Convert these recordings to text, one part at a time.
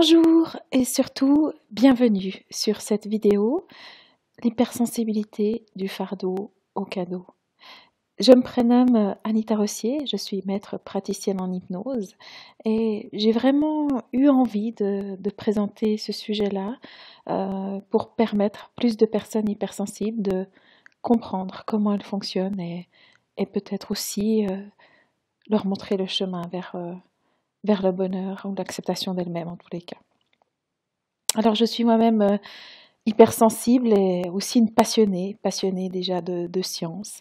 Bonjour et surtout bienvenue sur cette vidéo, l'hypersensibilité du fardeau au cadeau. Je me prénomme Anita Rossier, je suis maître praticienne en hypnose et j'ai vraiment eu envie de présenter ce sujet-là pour permettre plus de personnes hypersensibles de comprendre comment elles fonctionnent et peut-être aussi leur montrer le chemin vers le bonheur ou l'acceptation d'elles-mêmes en tous les cas. Alors je suis moi-même hypersensible et aussi une passionnée déjà de science.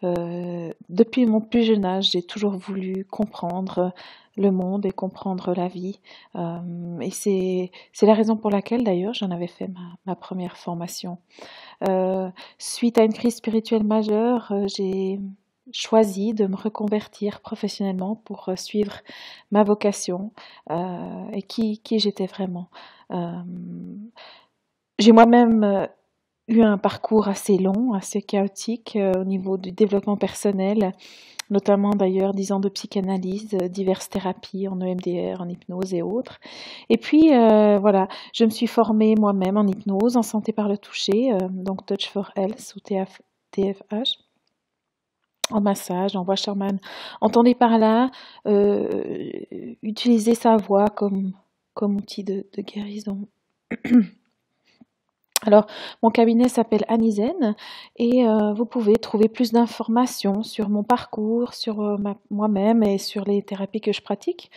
Depuis mon plus jeune âge, j'ai toujours voulu comprendre le monde et comprendre la vie. Et c'est la raison pour laquelle d'ailleurs j'en avais fait ma première formation. Suite à une crise spirituelle majeure, j'ai choisi de me reconvertir professionnellement pour suivre ma vocation et qui j'étais vraiment. Euh, j'ai moi-même eu un parcours assez long, assez chaotique au niveau du développement personnel, notamment d'ailleurs 10 ans de psychanalyse, diverses thérapies en EMDR, en hypnose et autres. Et puis voilà, je me suis formée moi-même en hypnose, en santé par le toucher, donc Touch for Health ou TFH, en massage, en Washerman. Entendez par là utiliser sa voix comme outil de guérison. Alors, mon cabinet s'appelle Anizen et vous pouvez trouver plus d'informations sur mon parcours, sur moi-même et sur les thérapies que je pratique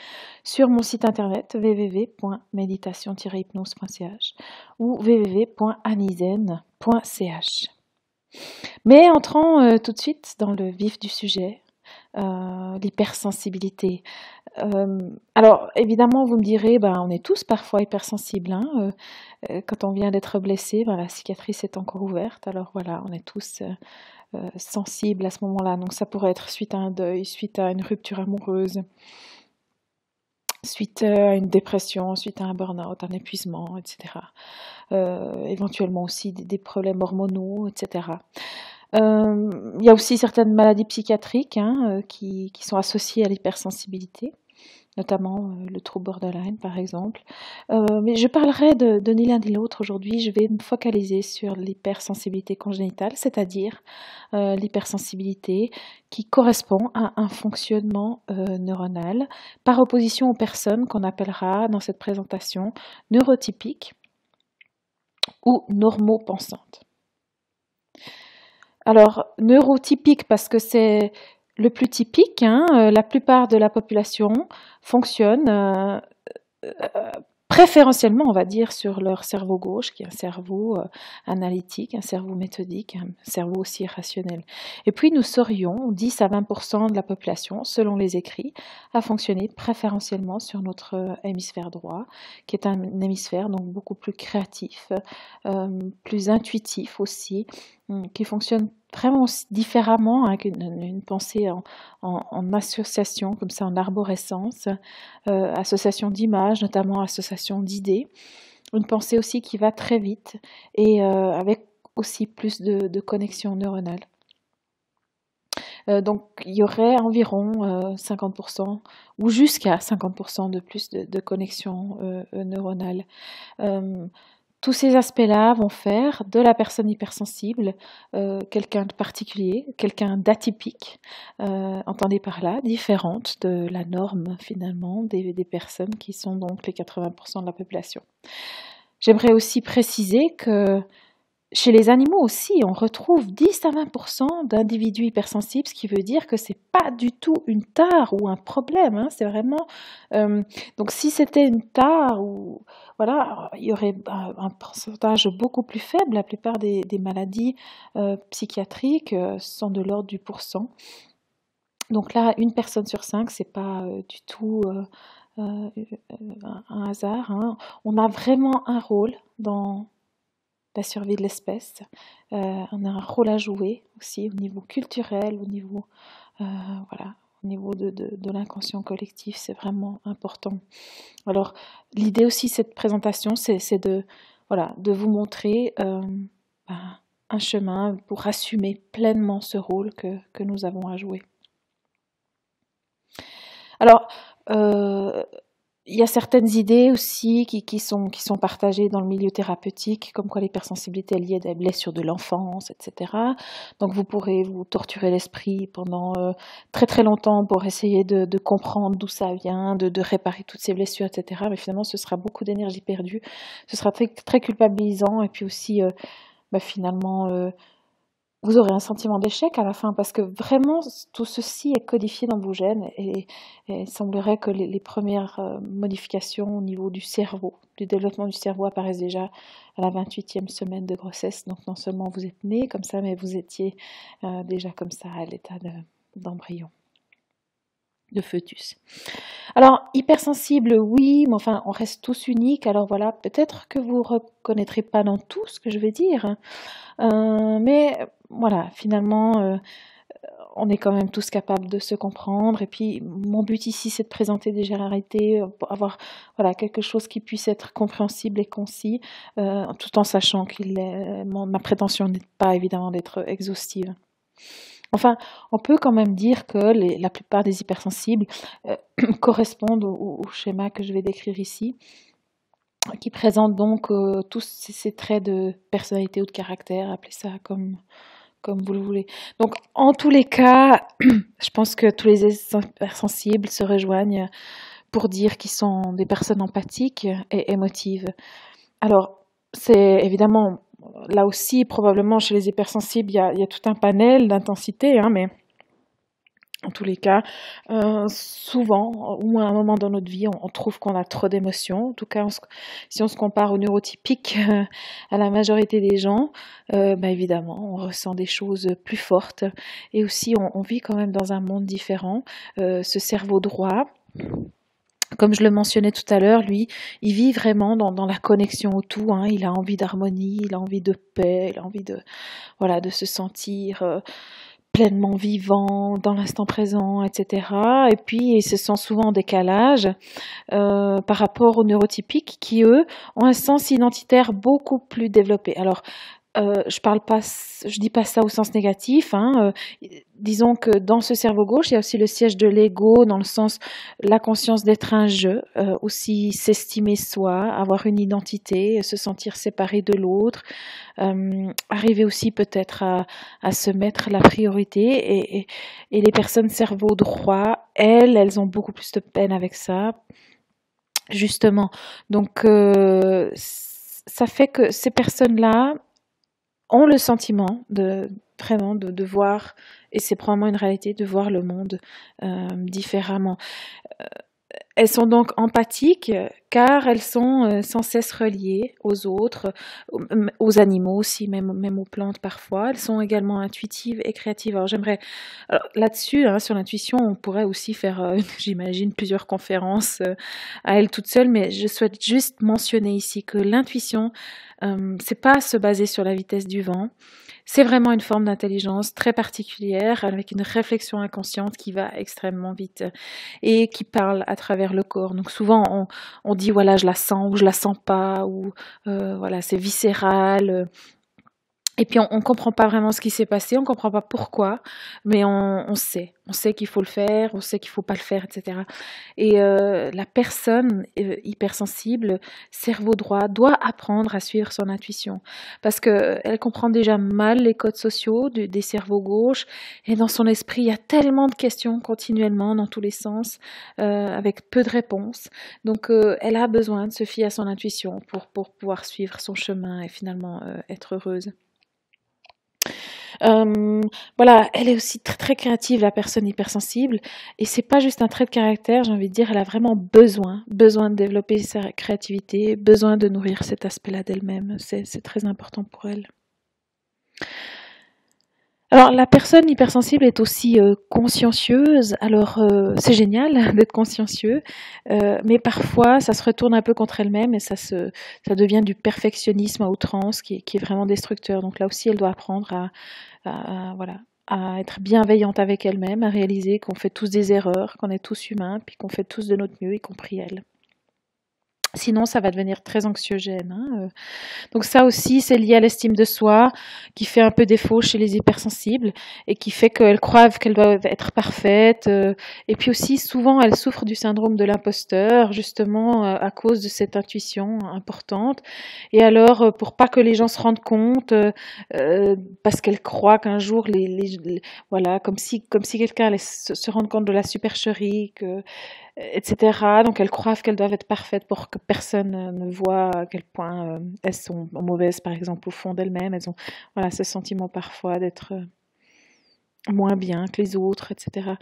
sur mon site internet www.meditation-hypnose.ch ou www.anizen.ch. Mais entrons tout de suite dans le vif du sujet, l'hypersensibilité. Alors, évidemment, vous me direz, on est tous parfois hypersensibles, hein, quand on vient d'être blessé, la cicatrice est encore ouverte, alors voilà, on est tous sensibles à ce moment-là. Donc ça pourrait être suite à un deuil, suite à une rupture amoureuse, suite à une dépression, suite à un burn-out, un épuisement, etc. Éventuellement aussi des problèmes hormonaux, etc. Il y a aussi certaines maladies psychiatriques qui sont associées à l'hypersensibilité, notamment le trouble borderline par exemple. Mais je parlerai de ni l'un ni l'autre aujourd'hui. Je vais me focaliser sur l'hypersensibilité congénitale, c'est-à-dire l'hypersensibilité qui correspond à un fonctionnement neuronal, par opposition aux personnes qu'on appellera dans cette présentation neurotypiques ou normopensantes. Alors, neurotypique parce que c'est le plus typique, la plupart de la population fonctionne préférentiellement, on va dire, sur leur cerveau gauche, qui est un cerveau analytique, un cerveau méthodique, un cerveau aussi rationnel. Et puis, nous serions 10 à 20% de la population, selon les écrits, à fonctionner préférentiellement sur notre hémisphère droit, qui est un hémisphère donc beaucoup plus créatif, plus intuitif aussi, qui fonctionne vraiment différemment, une pensée en association, comme ça, en arborescence, association d'images, notamment association d'idées, une pensée aussi qui va très vite et avec aussi plus de connexions neuronales. Donc il y aurait environ 50% ou jusqu'à 50% de plus de connexions neuronales. Tous ces aspects-là vont faire de la personne hypersensible quelqu'un de particulier, quelqu'un d'atypique, entendez par là, différente de la norme finalement des personnes qui sont donc les 80% de la population. J'aimerais aussi préciser que chez les animaux aussi, on retrouve 10 à 20% d'individus hypersensibles, ce qui veut dire que c'est pas du tout une tare ou un problème. C'est vraiment. Donc, si c'était une tare ou voilà, il y aurait un pourcentage beaucoup plus faible. La plupart des maladies psychiatriques sont de l'ordre du %. Donc là, une personne sur 5, c'est pas du tout un hasard. On a vraiment un rôle dans la survie de l'espèce. On a un rôle à jouer aussi au niveau culturel, au niveau, voilà, au niveau de l'inconscient collectif, c'est vraiment important. Alors, l'idée aussi de cette présentation, c'est de vous montrer un chemin pour assumer pleinement ce rôle que nous avons à jouer. Alors, il y a certaines idées aussi qui sont partagées dans le milieu thérapeutique, comme quoi l'hypersensibilité est liée à des blessures de l'enfance, etc. Donc vous pourrez vous torturer l'esprit pendant très très longtemps pour essayer de comprendre d'où ça vient, de réparer toutes ces blessures, etc. Mais finalement, ce sera beaucoup d'énergie perdue, ce sera très, très culpabilisant, et puis aussi, finalement, vous aurez un sentiment d'échec à la fin, parce que vraiment, tout ceci est codifié dans vos gènes, et il semblerait que les premières modifications au niveau du cerveau, du développement du cerveau apparaissent déjà à la 28e semaine de grossesse. Donc non seulement vous êtes né comme ça, mais vous étiez déjà comme ça à l'état d'embryon, de foetus. Alors, hypersensible, oui, mais enfin, on reste tous uniques. Alors voilà, peut-être que vous ne reconnaîtrez pas dans tout ce que je vais dire, mais voilà, finalement, on est quand même tous capables de se comprendre. Et puis, mon but ici, c'est de présenter des généralités, pour avoir voilà, quelque chose qui puisse être compréhensible et concis, tout en sachant que ma prétention n'est pas évidemment d'être exhaustive. Enfin, on peut quand même dire que la plupart des hypersensibles correspondent au schéma que je vais décrire ici, qui présente donc tous ces traits de personnalité ou de caractère, appelez ça comme vous le voulez. Donc, en tous les cas, je pense que tous les hypersensibles se rejoignent pour dire qu'ils sont des personnes empathiques et émotives. Alors, c'est évidemment, là aussi, probablement chez les hypersensibles, il y a tout un panel d'intensité, hein, mais en tous les cas, souvent, ou à un moment dans notre vie, on trouve qu'on a trop d'émotions. En tout cas, si on se compare aux neurotypiques, à la majorité des gens, évidemment, on ressent des choses plus fortes. Et aussi, on vit quand même dans un monde différent. Ce cerveau droit, comme je le mentionnais tout à l'heure, lui, il vit vraiment dans la connexion au tout, hein. Il a envie d'harmonie, il a envie de paix, il a envie de se sentir pleinement vivant, dans l'instant présent, etc. Et puis, ils se sentent souvent en décalage par rapport aux neurotypiques qui, eux, ont un sens identitaire beaucoup plus développé. Alors, je dis pas ça au sens négatif, hein. Disons que dans ce cerveau gauche, il y a aussi le siège de l'ego, dans le sens la conscience d'être un jeu, aussi s'estimer soi, avoir une identité, se sentir séparé de l'autre, arriver aussi peut-être à se mettre la priorité. Et les personnes cerveau droit, elles ont beaucoup plus de peine avec ça, justement. Donc, ça fait que ces personnes-là ont le sentiment vraiment de voir, et c'est probablement une réalité, de voir le monde différemment. Elles sont donc empathiques car elles sont sans cesse reliées aux autres, aux animaux aussi, même aux plantes parfois. Elles sont également intuitives et créatives. Alors j'aimerais, là-dessus, hein, sur l'intuition, on pourrait aussi faire, j'imagine, plusieurs conférences à elles toutes seules, mais je souhaite juste mentionner ici que l'intuition, c'est pas se baser sur la vitesse du vent. C'est vraiment une forme d'intelligence très particulière, avec une réflexion inconsciente qui va extrêmement vite et qui parle à travers le corps. Donc souvent on dit voilà, je la sens ou je la sens pas, ou voilà, c'est viscéral. Et puis on comprend pas vraiment ce qui s'est passé, on comprend pas pourquoi, mais on sait qu'il faut le faire, on sait qu'il faut pas le faire, etc. Et la personne hypersensible, cerveau droit, doit apprendre à suivre son intuition, parce que elle comprend déjà mal les codes sociaux des cerveaux gauches, et dans son esprit il y a tellement de questions continuellement dans tous les sens, avec peu de réponses. Donc elle a besoin de se fier à son intuition pour pouvoir suivre son chemin et finalement être heureuse. Voilà, elle est aussi très très créative, la personne hypersensible, et c'est pas juste un trait de caractère, j'ai envie de dire, elle a vraiment besoin de développer sa créativité, besoin de nourrir cet aspect-là d'elle-même, c'est très important pour elle. Alors la personne hypersensible est aussi consciencieuse, alors c'est génial d'être consciencieux, mais parfois ça se retourne un peu contre elle-même et ça devient du perfectionnisme à outrance qui est vraiment destructeur. Donc là aussi elle doit apprendre à être bienveillante avec elle-même, à réaliser qu'on fait tous des erreurs, qu'on est tous humains, puis qu'on fait tous de notre mieux, y compris elle. Sinon, ça va devenir très anxiogène, hein. Donc ça aussi, c'est lié à l'estime de soi, qui fait un peu défaut chez les hypersensibles et qui fait qu'elles croient qu'elles doivent être parfaites. Et puis aussi, souvent, elles souffrent du syndrome de l'imposteur, justement à cause de cette intuition importante. Et alors, pour pas que les gens se rendent compte, parce qu'elles croient qu'un jour, voilà, comme si quelqu'un allait se rendre compte de la supercherie, etc. Donc elles croient qu'elles doivent être parfaites pour que personne ne voit à quel point elles sont mauvaises, par exemple, au fond d'elles-mêmes. Elles ont voilà, ce sentiment parfois d'être moins bien que les autres, etc.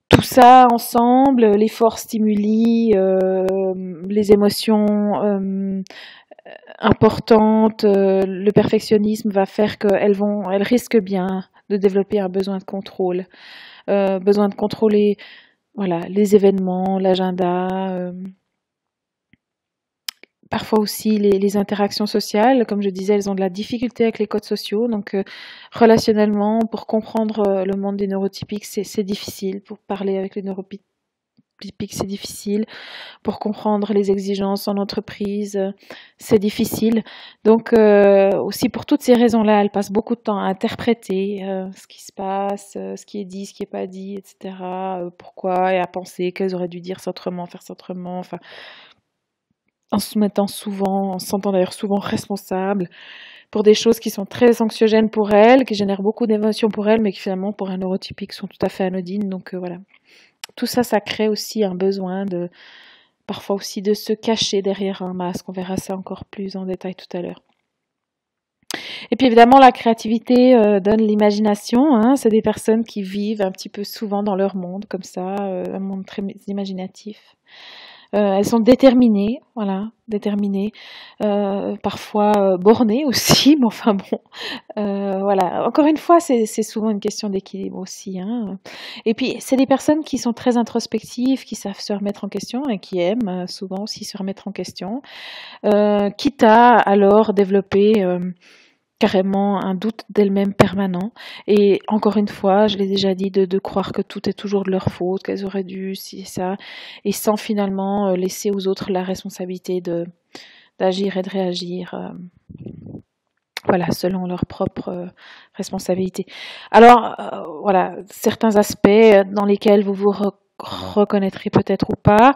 Tout ça ensemble, les forts stimuli, les émotions importantes, le perfectionnisme va faire qu'elles risquent bien de développer un besoin de contrôle, besoin de contrôler voilà, les événements, l'agenda, parfois aussi les interactions sociales. Comme je disais, elles ont de la difficulté avec les codes sociaux. Donc, relationnellement, pour comprendre le monde des neurotypiques, c'est difficile. Pour parler avec les neurotypiques, c'est difficile. Pour comprendre les exigences en entreprise, c'est difficile. Donc, aussi pour toutes ces raisons-là, elles passent beaucoup de temps à interpréter ce qui se passe, ce qui est dit, ce qui n'est pas dit, etc. Pourquoi, et à penser qu'elles auraient dû dire ça autrement, faire ça autrement. Enfin, en se sentant d'ailleurs souvent responsables pour des choses qui sont très anxiogènes pour elles, qui génèrent beaucoup d'émotions pour elles, mais qui finalement pour un neurotypique sont tout à fait anodines. Donc voilà. Tout ça, ça crée aussi un besoin parfois aussi de se cacher derrière un masque. On verra ça encore plus en détail tout à l'heure. Et puis évidemment, la créativité donne l'imagination, hein. C'est des personnes qui vivent un petit peu souvent dans leur monde, comme ça, un monde très imaginatif. Elles sont déterminées, voilà, déterminées, parfois bornées aussi, mais enfin bon, voilà. Encore une fois, c'est souvent une question d'équilibre aussi, hein. Et puis, c'est des personnes qui sont très introspectives, qui savent se remettre en question et qui aiment souvent aussi se remettre en question, quitte à alors développer carrément un doute d'elles-mêmes permanent. Et encore une fois, je l'ai déjà dit, de croire que tout est toujours de leur faute, qu'elles auraient dû, si, ça, et sans finalement laisser aux autres la responsabilité d'agir et de réagir. Voilà, selon leur propre responsabilité. Alors, voilà, certains aspects dans lesquels vous vous reconnaîtrez peut-être ou pas.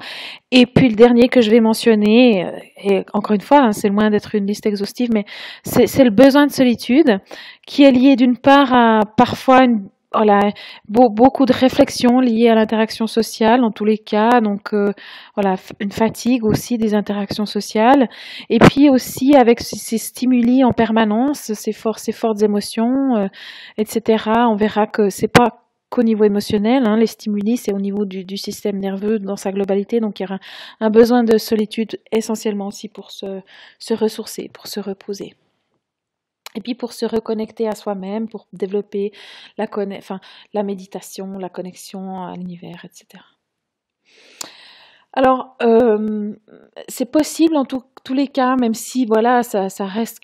Et puis le dernier que je vais mentionner, et encore une fois, hein, c'est loin d'être une liste exhaustive, mais c'est le besoin de solitude qui est lié d'une part à parfois voilà, beaucoup de réflexions liées à l'interaction sociale en tous les cas, donc voilà, une fatigue aussi des interactions sociales, et puis aussi avec ces stimuli en permanence, ces fortes émotions, etc. On verra que c'est pas qu'au niveau émotionnel, hein, les stimuli, c'est au niveau du système nerveux dans sa globalité, donc il y aura un besoin de solitude essentiellement aussi pour se ressourcer, pour se reposer. Et puis pour se reconnecter à soi-même, pour développer la méditation, la connexion à l'univers, etc. Alors, c'est possible en tous les cas, même si voilà, ça reste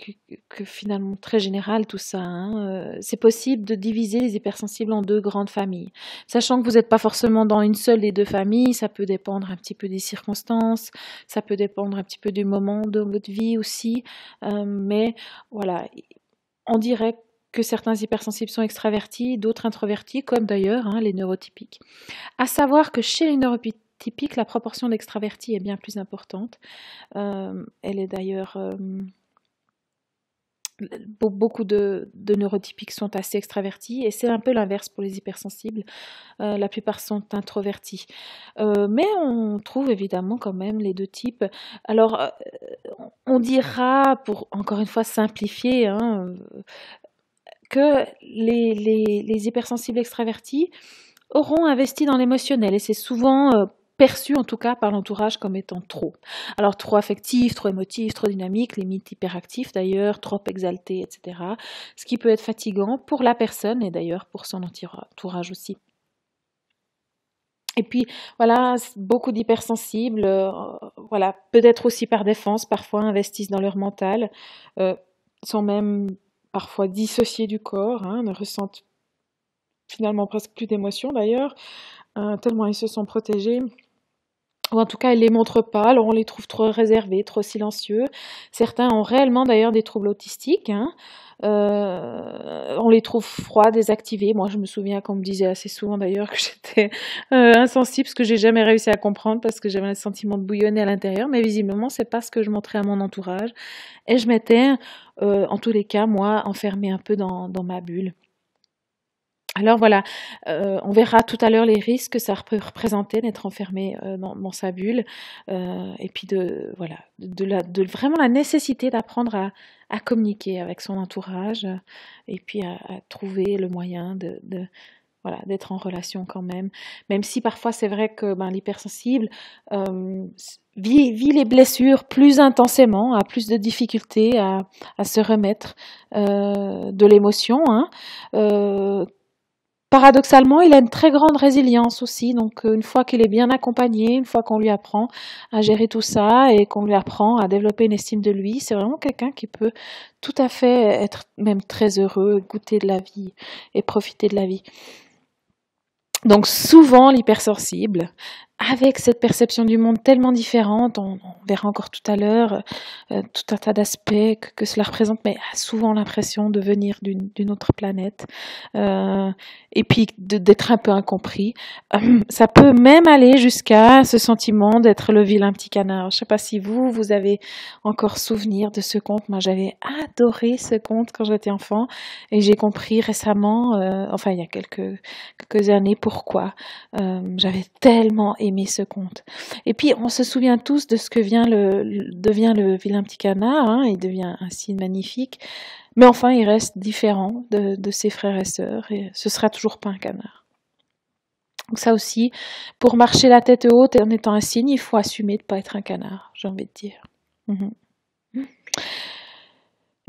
que finalement très général tout ça, hein, c'est possible de diviser les hypersensibles en deux grandes familles. Sachant que vous n'êtes pas forcément dans une seule des deux familles, ça peut dépendre un petit peu des circonstances, ça peut dépendre un petit peu du moment de votre vie aussi, mais voilà, on dirait que certains hypersensibles sont extravertis, d'autres introvertis, comme d'ailleurs hein, les neurotypiques. À savoir que chez les neurotypiques, la proportion d'extravertis est bien plus importante. Elle est d'ailleurs... beaucoup de neurotypiques sont assez extravertis et c'est un peu l'inverse pour les hypersensibles. La plupart sont introvertis. Mais on trouve évidemment quand même les deux types. Alors, on dira, pour encore une fois simplifier, hein, que les hypersensibles extravertis auront investi dans l'émotionnel et c'est souvent perçu en tout cas par l'entourage comme étant trop. Alors trop affectif, trop émotif, trop dynamique, limite hyperactif d'ailleurs, trop exalté, etc. Ce qui peut être fatigant pour la personne et d'ailleurs pour son entourage aussi. Et puis voilà, beaucoup d'hypersensibles, voilà, peut-être aussi par défense, parfois investissent dans leur mental, sont même parfois dissociés du corps, hein, ne ressentent finalement presque plus d'émotions d'ailleurs, tellement ils se sont protégés. ou en tout cas, ils les montrent pas, alors on les trouve trop réservés, trop silencieux. Certains ont réellement d'ailleurs des troubles autistiques, hein. On les trouve froids, désactivés. Moi, je me souviens qu'on me disait assez souvent d'ailleurs que j'étais insensible, parce que j'ai jamais réussi à comprendre, parce que j'avais un sentiment de bouillonner à l'intérieur, mais visiblement, c'est pas ce que je montrais à mon entourage. Et je m'étais, en tous les cas, moi, enfermée un peu dans ma bulle. Alors voilà, on verra tout à l'heure les risques que ça peut représenter d'être enfermé dans sa bulle, et puis voilà, de vraiment la nécessité d'apprendre à communiquer avec son entourage, et puis à trouver le moyen voilà, d'être en relation quand même. Même si parfois c'est vrai que l'hypersensible vit les blessures plus intensément, a plus de difficultés à se remettre de l'émotion, hein. Paradoxalement, il a une très grande résilience aussi, donc une fois qu'il est bien accompagné, une fois qu'on lui apprend à gérer tout ça et qu'on lui apprend à développer une estime de lui, c'est vraiment quelqu'un qui peut tout à fait être même très heureux, goûter de la vie et profiter de la vie. Donc souvent l'hypersensible, avec cette perception du monde tellement différente, on verra encore tout à l'heure tout un tas d'aspects que cela représente, mais a souvent l'impression de venir d'une autre planète, et puis d'être un peu incompris. Ça peut même aller jusqu'à ce sentiment d'être le vilain petit canard. Je ne sais pas si vous avez encore souvenir de ce conte. Moi, j'avais adoré ce conte quand j'étais enfant, et j'ai compris récemment, enfin il y a quelques années, pourquoi. J'avais tellement aimé ce conte. Et puis, on se souvient tous de ce que devient le vilain petit canard, hein, il devient un signe magnifique, mais enfin, il reste différent de ses frères et sœurs, et ce sera toujours pas un canard. Donc ça aussi, pour marcher la tête haute en étant un cygne, il faut assumer de ne pas être un canard, j'ai envie de dire.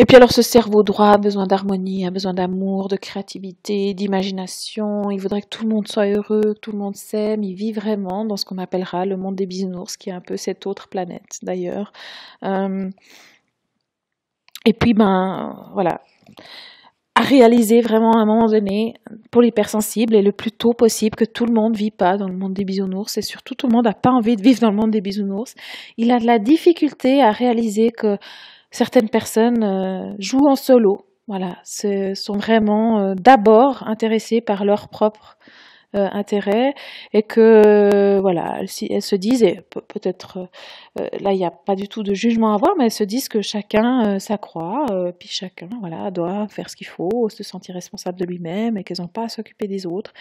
Et puis alors ce cerveau droit a besoin d'harmonie, a besoin d'amour, de créativité, d'imagination. Il voudrait que tout le monde soit heureux, que tout le monde s'aime. Il vit vraiment dans ce qu'on appellera le monde des bisounours, qui est un peu cette autre planète d'ailleurs. Et puis voilà, à réaliser vraiment à un moment donné, pour l'hypersensible, et le plus tôt possible, que tout le monde ne vit pas dans le monde des bisounours, et surtout tout le monde n'a pas envie de vivre dans le monde des bisounours. Il a de la difficulté à réaliser que certaines personnes jouent en solo, voilà, sont vraiment d'abord intéressées par leur propre intérêt, et que voilà, elles se disent, et peut-être là il n'y a pas du tout de jugement à avoir, mais elles se disent que chacun s'accroît, puis chacun voilà, doit faire ce qu'il faut, se sentir responsable de lui-même, et qu'elles n'ont pas à s'occuper des autres.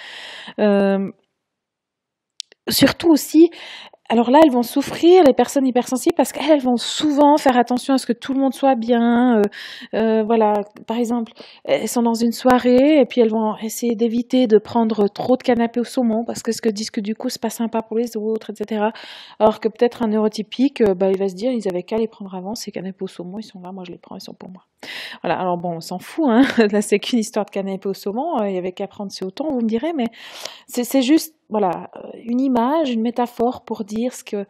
Surtout aussi, alors là, elles vont souffrir, les personnes hypersensibles, parce qu'elles vont souvent faire attention à ce que tout le monde soit bien. Voilà, par exemple, elles sont dans une soirée et puis elles vont essayer d'éviter de prendre trop de canapé au saumon parce que ce que disent que du coup, c'est pas sympa pour les autres, etc. Alors que peut-être un neurotypique, il va se dire, ils avaient qu'à les prendre avant, ces canapés au saumon, ils sont là, moi je les prends, ils sont pour moi. Voilà, alors bon, on s'en fout, hein. Là, c'est qu'une histoire de canapé au saumon, il y avait qu'à prendre ce autant, vous me direz, mais c'est juste, voilà, une image, une métaphore pour dire ce que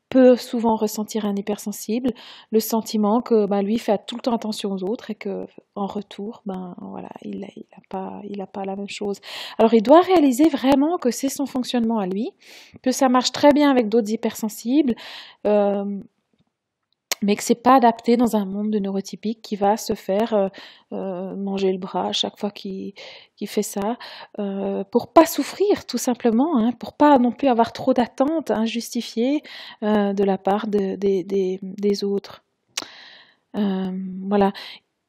peut souvent ressentir un hypersensible, le sentiment que lui fait tout le temps attention aux autres et que en retour, voilà, il a pas la même chose. Alors il doit réaliser vraiment que c'est son fonctionnement à lui, que ça marche très bien avec d'autres hypersensibles, mais que c'est pas adapté dans un monde de neurotypique qui va se faire manger le bras à chaque fois qu'il fait ça, pour pas souffrir tout simplement, hein, pour pas non plus avoir trop d'attentes injustifiées de la part des autres. Voilà.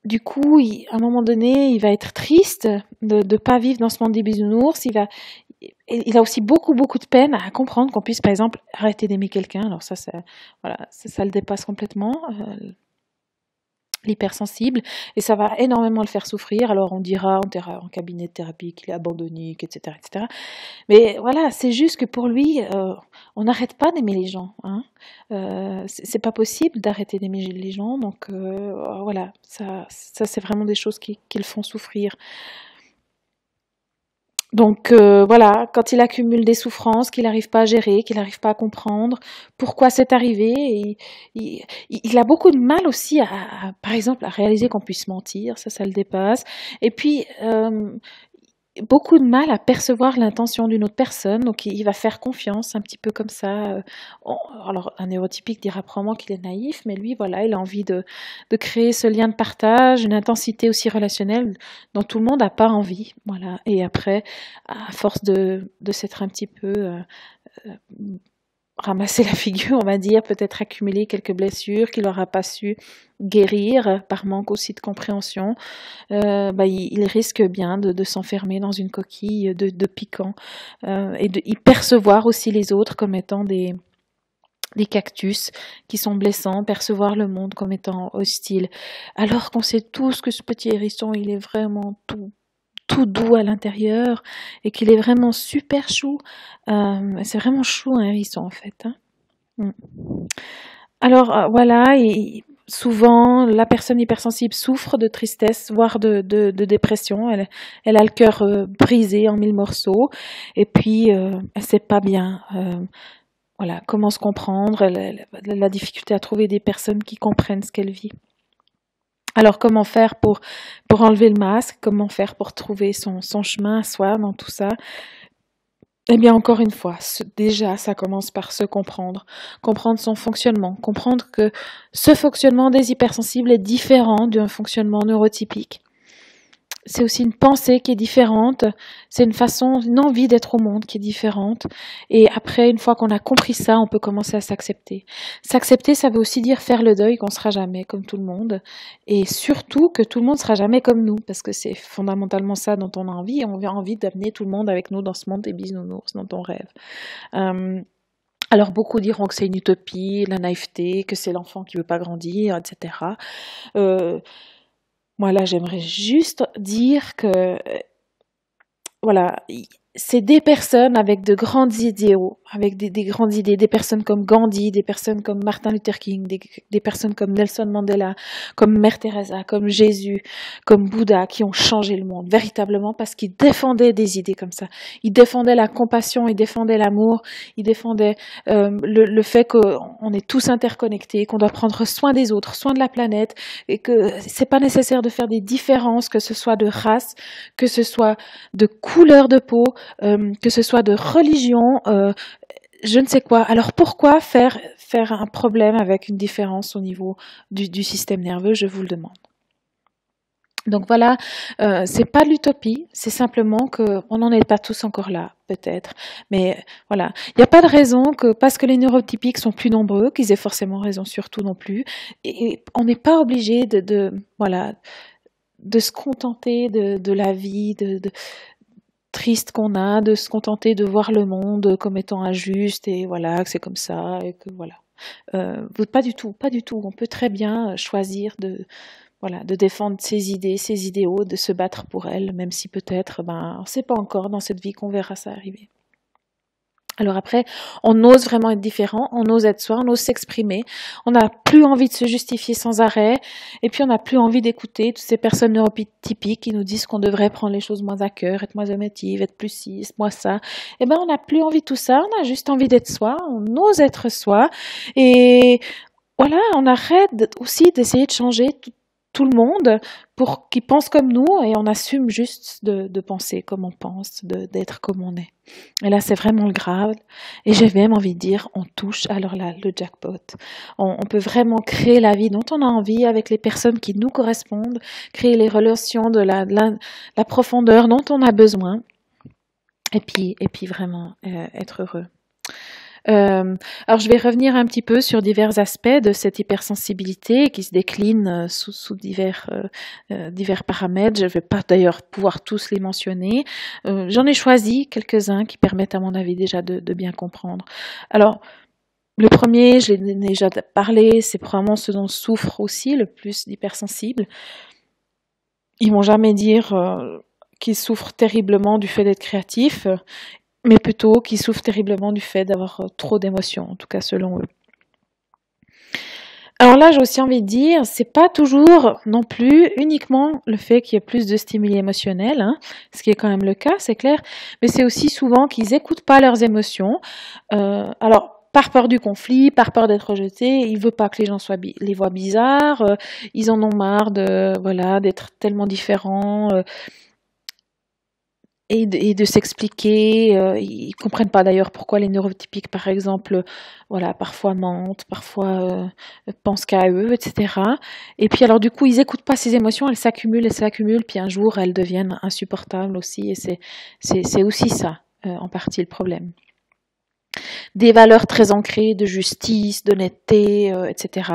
Du coup, à un moment donné, il va être triste de ne pas vivre dans ce monde des bisounours. Il a aussi beaucoup de peine à comprendre qu'on puisse, par exemple, arrêter d'aimer quelqu'un. Alors ça le dépasse complètement, l'hypersensible, et ça va énormément le faire souffrir. Alors on dira en cabinet de thérapie qu'il est abandonnique, etc., etc. Mais voilà, c'est juste que pour lui, on n'arrête pas d'aimer les gens, hein. C'est pas possible d'arrêter d'aimer les gens, donc voilà, ça c'est vraiment des choses qui le font souffrir. Donc voilà, quand il accumule des souffrances qu'il n'arrive pas à gérer, qu'il n'arrive pas à comprendre pourquoi c'est arrivé, il a beaucoup de mal aussi par exemple, à réaliser qu'on puisse mentir, ça le dépasse. Et puis, beaucoup de mal à percevoir l'intention d'une autre personne, donc il va faire confiance un petit peu comme ça. Alors un neurotypique dira probablement qu'il est naïf, mais lui, voilà, il a envie de créer ce lien de partage, une intensité aussi relationnelle dont tout le monde n'a pas envie. Voilà. Et après, à force de s'être un petit peu ramasser la figure, on va dire, peut-être accumuler quelques blessures qu'il n'aura pas su guérir par manque aussi de compréhension, il risque bien de s'enfermer dans une coquille de piquant et de y percevoir aussi les autres comme étant des cactus qui sont blessants, percevoir le monde comme étant hostile, alors qu'on sait tous que ce petit hérisson, il est vraiment tout doux à l'intérieur et qu'il est vraiment super chou. C'est vraiment chou un hérisson en fait. Hein. Alors voilà, et souvent la personne hypersensible souffre de tristesse, voire de dépression. Elle a le cœur brisé en 1000 morceaux et puis elle ne sait pas bien. Voilà, comment se comprendre, elle a la difficulté à trouver des personnes qui comprennent ce qu'elle vit. Alors, comment faire pour enlever le masque? Comment faire pour trouver son chemin à soi dans tout ça? Eh bien, encore une fois, déjà, ça commence par se comprendre. Comprendre son fonctionnement. Comprendre que ce fonctionnement des hypersensibles est différent d'un fonctionnement neurotypique. C'est aussi une pensée qui est différente, c'est une envie d'être au monde qui est différente. Et après, une fois qu'on a compris ça, on peut commencer à s'accepter. S'accepter, ça veut aussi dire faire le deuil qu'on ne sera jamais comme tout le monde. Et surtout que tout le monde ne sera jamais comme nous, parce que c'est fondamentalement ça dont on a envie. On a envie d'amener tout le monde avec nous dans ce monde des bisounours dont on rêve. Alors beaucoup diront que c'est une utopie, la naïveté, que c'est l'enfant qui ne veut pas grandir, etc. Moi, là, j'aimerais juste dire que, voilà, c'est des personnes avec de grands idéaux, avec des grandes idées, des personnes comme Gandhi, des personnes comme Martin Luther King, des personnes comme Nelson Mandela, comme Mère Teresa, comme Jésus, comme Bouddha, qui ont changé le monde, véritablement, parce qu'ils défendaient des idées comme ça. Ils défendaient la compassion, ils défendaient l'amour, ils défendaient le fait qu'on est tous interconnectés, qu'on doit prendre soin des autres, soin de la planète, et que c'est pas nécessaire de faire des différences, que ce soit de race, que ce soit de couleur de peau, que ce soit de religion, je ne sais quoi. Alors pourquoi faire un problème avec une différence au niveau du système nerveux, je vous le demande. Donc voilà, c'est pas de l'utopie, c'est simplement qu'on n'en est pas tous encore là, peut-être. Mais voilà, il n'y a pas de raison que parce que les neurotypiques sont plus nombreux, qu'ils aient forcément raison sur tout non plus. Et on n'est pas obligé de se contenter de la vie, triste qu'on a, de se contenter de voir le monde comme étant injuste et voilà, que c'est comme ça et que voilà. Pas du tout. On peut très bien choisir de défendre ses idées, ses idéaux, de se battre pour elles, même si peut-être, on ne sait pas encore dans cette vie qu'on verra ça arriver. Alors après, on ose vraiment être différent, on ose être soi, on ose s'exprimer, on n'a plus envie de se justifier sans arrêt, et puis on n'a plus envie d'écouter toutes ces personnes neurotypiques qui nous disent qu'on devrait prendre les choses moins à cœur, être moins émotive, être plus ci, moins ça. Eh ben, on n'a plus envie de tout ça, on a juste envie d'être soi, on ose être soi, et voilà, on arrête aussi d'essayer de changer tout le monde pour qu'ils pensent comme nous et on assume juste de penser comme on pense, d'être comme on est. Et là, c'est vraiment le grave. Et j'ai même envie de dire, on touche alors là le jackpot. On peut vraiment créer la vie dont on a envie avec les personnes qui nous correspondent, créer les relations de la profondeur dont on a besoin et puis vraiment être heureux. Alors je vais revenir un petit peu sur divers aspects de cette hypersensibilité qui se décline sous divers paramètres. Je ne vais pas d'ailleurs pouvoir tous les mentionner. J'en ai choisi quelques-uns qui permettent à mon avis déjà de bien comprendre. Alors le premier, je l'ai déjà parlé, c'est probablement ce dont souffrent aussi le plus d'hypersensibles. Ils vont jamais dire qu'ils souffrent terriblement du fait d'être créatifs, mais plutôt qu'ils souffrent terriblement du fait d'avoir trop d'émotions, en tout cas selon eux. Alors là, j'ai aussi envie de dire, c'est pas toujours non plus uniquement le fait qu'il y ait plus de stimuli émotionnels, hein, ce qui est quand même le cas, c'est clair, mais c'est aussi souvent qu'ils n'écoutent pas leurs émotions. Alors, par peur du conflit, par peur d'être rejetés, ils ne veulent pas que les gens les voient bizarres, ils en ont marre d'être tellement différents. et de s'expliquer. Ils comprennent pas d'ailleurs pourquoi les neurotypiques, par exemple, voilà, parfois mentent, parfois pensent qu'à eux, etc. Et puis alors du coup, ils écoutent pas ces émotions, elles s'accumulent, puis un jour elles deviennent insupportables aussi. Et c'est aussi ça, en partie le problème. Des valeurs très ancrées de justice, d'honnêteté, etc.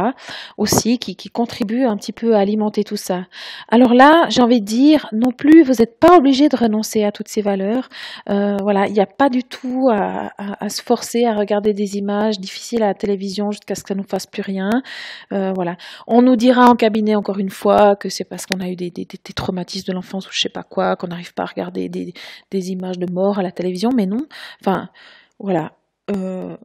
aussi, qui contribuent un petit peu à alimenter tout ça. Alors là, j'ai envie de dire, non plus, vous n'êtes pas obligé de renoncer à toutes ces valeurs. Voilà, il n'y a pas du tout à se forcer à regarder des images difficiles à la télévision jusqu'à ce que ça ne nous fasse plus rien. Voilà. On nous dira en cabinet encore une fois que c'est parce qu'on a eu des traumatismes de l'enfance ou je sais pas quoi, qu'on n'arrive pas à regarder des images de mort à la télévision, mais non. Enfin, voilà. Euh,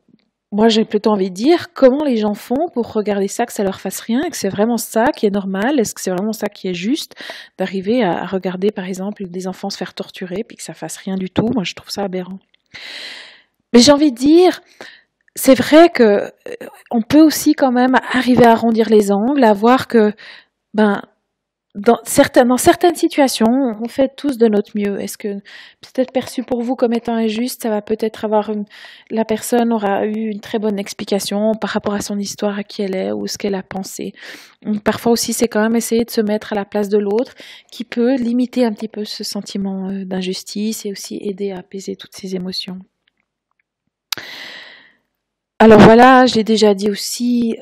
Moi, j'ai plutôt envie de dire comment les gens font pour regarder ça, que ça leur fasse rien, et que c'est vraiment ça qui est normal, est-ce que c'est vraiment ça qui est juste, d'arriver à regarder, par exemple, des enfants se faire torturer, puis que ça fasse rien du tout. Moi, je trouve ça aberrant. Mais j'ai envie de dire, c'est vrai que on peut aussi quand même arriver à arrondir les angles, à voir que, ben, dans certaines situations, on fait tous de notre mieux. Est-ce que peut-être perçu pour vous comme étant injuste, ça va peut-être la personne aura eu une très bonne explication par rapport à son histoire, à qui elle est ou ce qu'elle a pensé. Donc, parfois aussi, c'est quand même essayer de se mettre à la place de l'autre, qui peut limiter un petit peu ce sentiment d'injustice et aussi aider à apaiser toutes ces émotions. Alors voilà, je l'ai déjà dit aussi,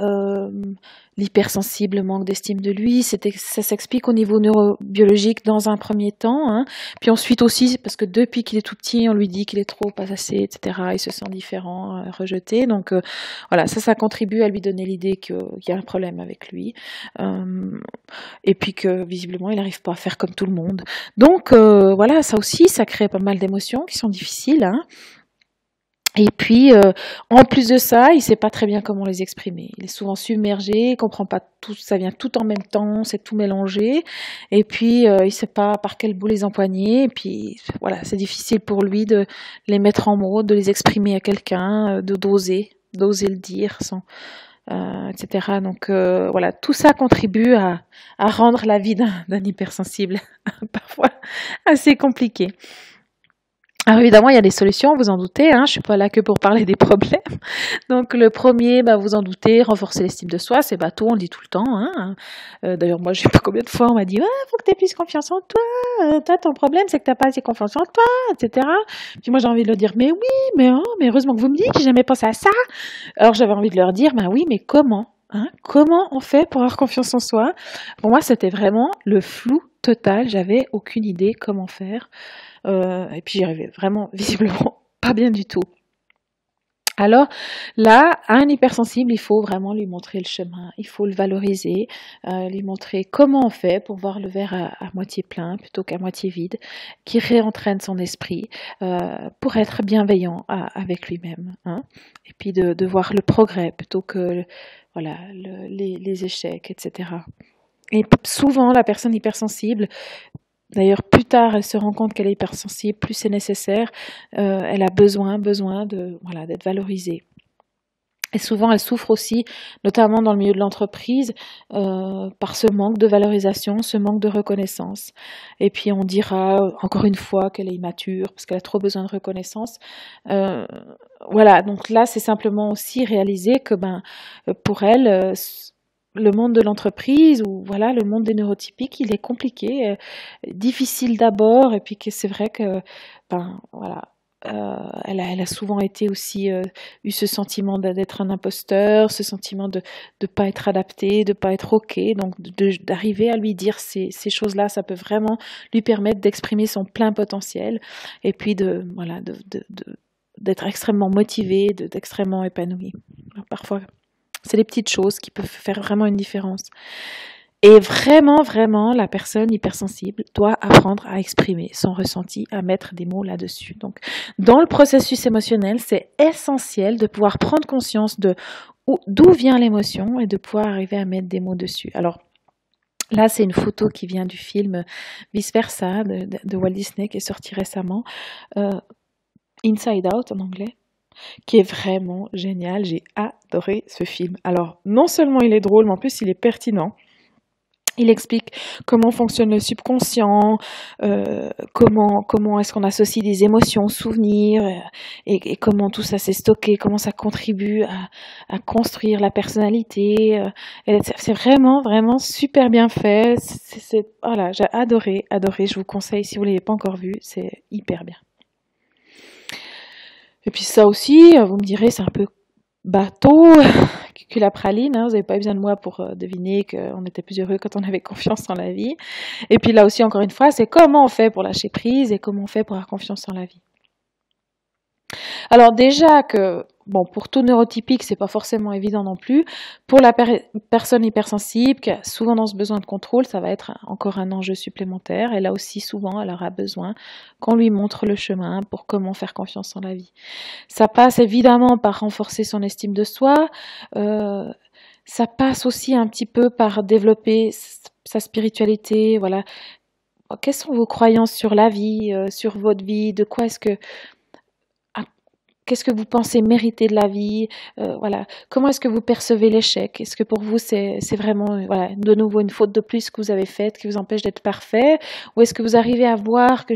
l'hypersensible, le manque d'estime de lui, ça s'explique au niveau neurobiologique dans un premier temps, hein. Puis ensuite aussi, parce que depuis qu'il est tout petit, on lui dit qu'il est trop, pas assez, etc. Il se sent différent, rejeté. Donc voilà, ça contribue à lui donner l'idée qu'il y a un problème avec lui. Et puis que visiblement, il n'arrive pas à faire comme tout le monde. Donc voilà, ça aussi, ça crée pas mal d'émotions qui sont difficiles, hein. Et puis, en plus de ça, il sait pas très bien comment les exprimer. Il est souvent submergé, il comprend pas tout, ça vient tout en même temps, c'est tout mélangé. Et puis, il sait pas par quel bout les empoigner. Et puis, voilà, c'est difficile pour lui de les mettre en mots, de les exprimer à quelqu'un, d'oser le dire, etc. Donc, voilà, tout ça contribue à rendre la vie d'un hypersensible parfois assez compliqué. Alors évidemment, il y a des solutions, vous en doutez, hein, je suis pas là que pour parler des problèmes. Donc le premier, vous en doutez, renforcer l'estime de soi, c'est bateau, on le dit tout le temps, hein. D'ailleurs, moi, je sais pas combien de fois on m'a dit, faut que tu aies plus confiance en toi, toi, ton problème, c'est que t'as pas assez confiance en toi, etc. Puis moi, j'ai envie de leur dire, mais oui, mais heureusement que vous me dites, j'ai jamais pensé à ça. Alors j'avais envie de leur dire, oui, mais comment, hein, comment on fait pour avoir confiance en soi? Pour moi, c'était vraiment le flou total, j'avais aucune idée comment faire. Et puis j'y arrivais vraiment visiblement pas bien du tout. Alors là, à un hypersensible, il faut vraiment lui montrer le chemin, il faut le valoriser, lui montrer comment on fait pour voir le verre à moitié plein plutôt qu'à moitié vide, qui réentraîne son esprit pour être bienveillant avec lui-même, hein, et puis de voir le progrès plutôt que voilà, les échecs, etc. Et souvent, la personne hypersensible, d'ailleurs, plus tard, elle se rend compte qu'elle est hypersensible, plus c'est nécessaire. Elle a besoin d'être valorisée. Et souvent, elle souffre aussi, notamment dans le milieu de l'entreprise, par ce manque de valorisation, ce manque de reconnaissance. Et puis, on dira encore une fois qu'elle est immature parce qu'elle a trop besoin de reconnaissance. Voilà, donc là, c'est simplement aussi réaliser que, pour elle, le monde de l'entreprise ou voilà le monde des neurotypiques, il est compliqué, difficile d'abord, et puis que c'est vrai que voilà, elle a souvent été aussi eu ce sentiment d'être un imposteur, ce sentiment de pas être adapté, de pas être ok, donc d'arriver à lui dire ces choses-là, ça peut vraiment lui permettre d'exprimer son plein potentiel, et puis d'être extrêmement motivé, d'extrêmement épanoui. Alors, parfois c'est les petites choses qui peuvent faire vraiment une différence. Et vraiment, vraiment, la personne hypersensible doit apprendre à exprimer son ressenti, à mettre des mots là-dessus. Donc, dans le processus émotionnel, c'est essentiel de pouvoir prendre conscience d'où vient l'émotion et de pouvoir arriver à mettre des mots dessus. Alors, là, c'est une photo qui vient du film Vice Versa de Walt Disney qui est sorti récemment. Inside Out en anglais, qui est vraiment génial. J'ai adoré ce film. Alors, non seulement il est drôle, mais en plus il est pertinent. Il explique comment fonctionne le subconscient, comment est-ce qu'on associe des émotions, souvenirs, et comment tout ça s'est stocké, comment ça contribue à construire la personnalité. C'est vraiment, vraiment super bien fait. Voilà, j'ai adoré, adoré. Je vous conseille, si vous ne l'avez pas encore vu, c'est hyper bien. Et puis ça aussi, vous me direz, c'est un peu bateau, que la praline, hein, vous n'avez pas besoin de moi pour deviner qu'on était plus heureux quand on avait confiance en la vie. Et puis là aussi, encore une fois, c'est comment on fait pour lâcher prise et comment on fait pour avoir confiance en la vie. Alors déjà que, bon, pour tout neurotypique, c'est pas forcément évident non plus. Pour la personne hypersensible, qui a souvent dans ce besoin de contrôle, ça va être encore un enjeu supplémentaire. Et là aussi, souvent, elle aura besoin qu'on lui montre le chemin pour comment faire confiance en la vie. Ça passe évidemment par renforcer son estime de soi. Ça passe aussi un petit peu par développer sa spiritualité. Voilà. Quelles sont vos croyances sur la vie, sur votre vie? De quoi est-ce que Qu'est-ce que vous pensez mériter de la vie? Voilà. Comment est-ce que vous percevez l'échec? Est-ce que pour vous, c'est vraiment voilà, de nouveau une faute de plus que vous avez faite qui vous empêche d'être parfait? Ou est-ce que vous arrivez à voir que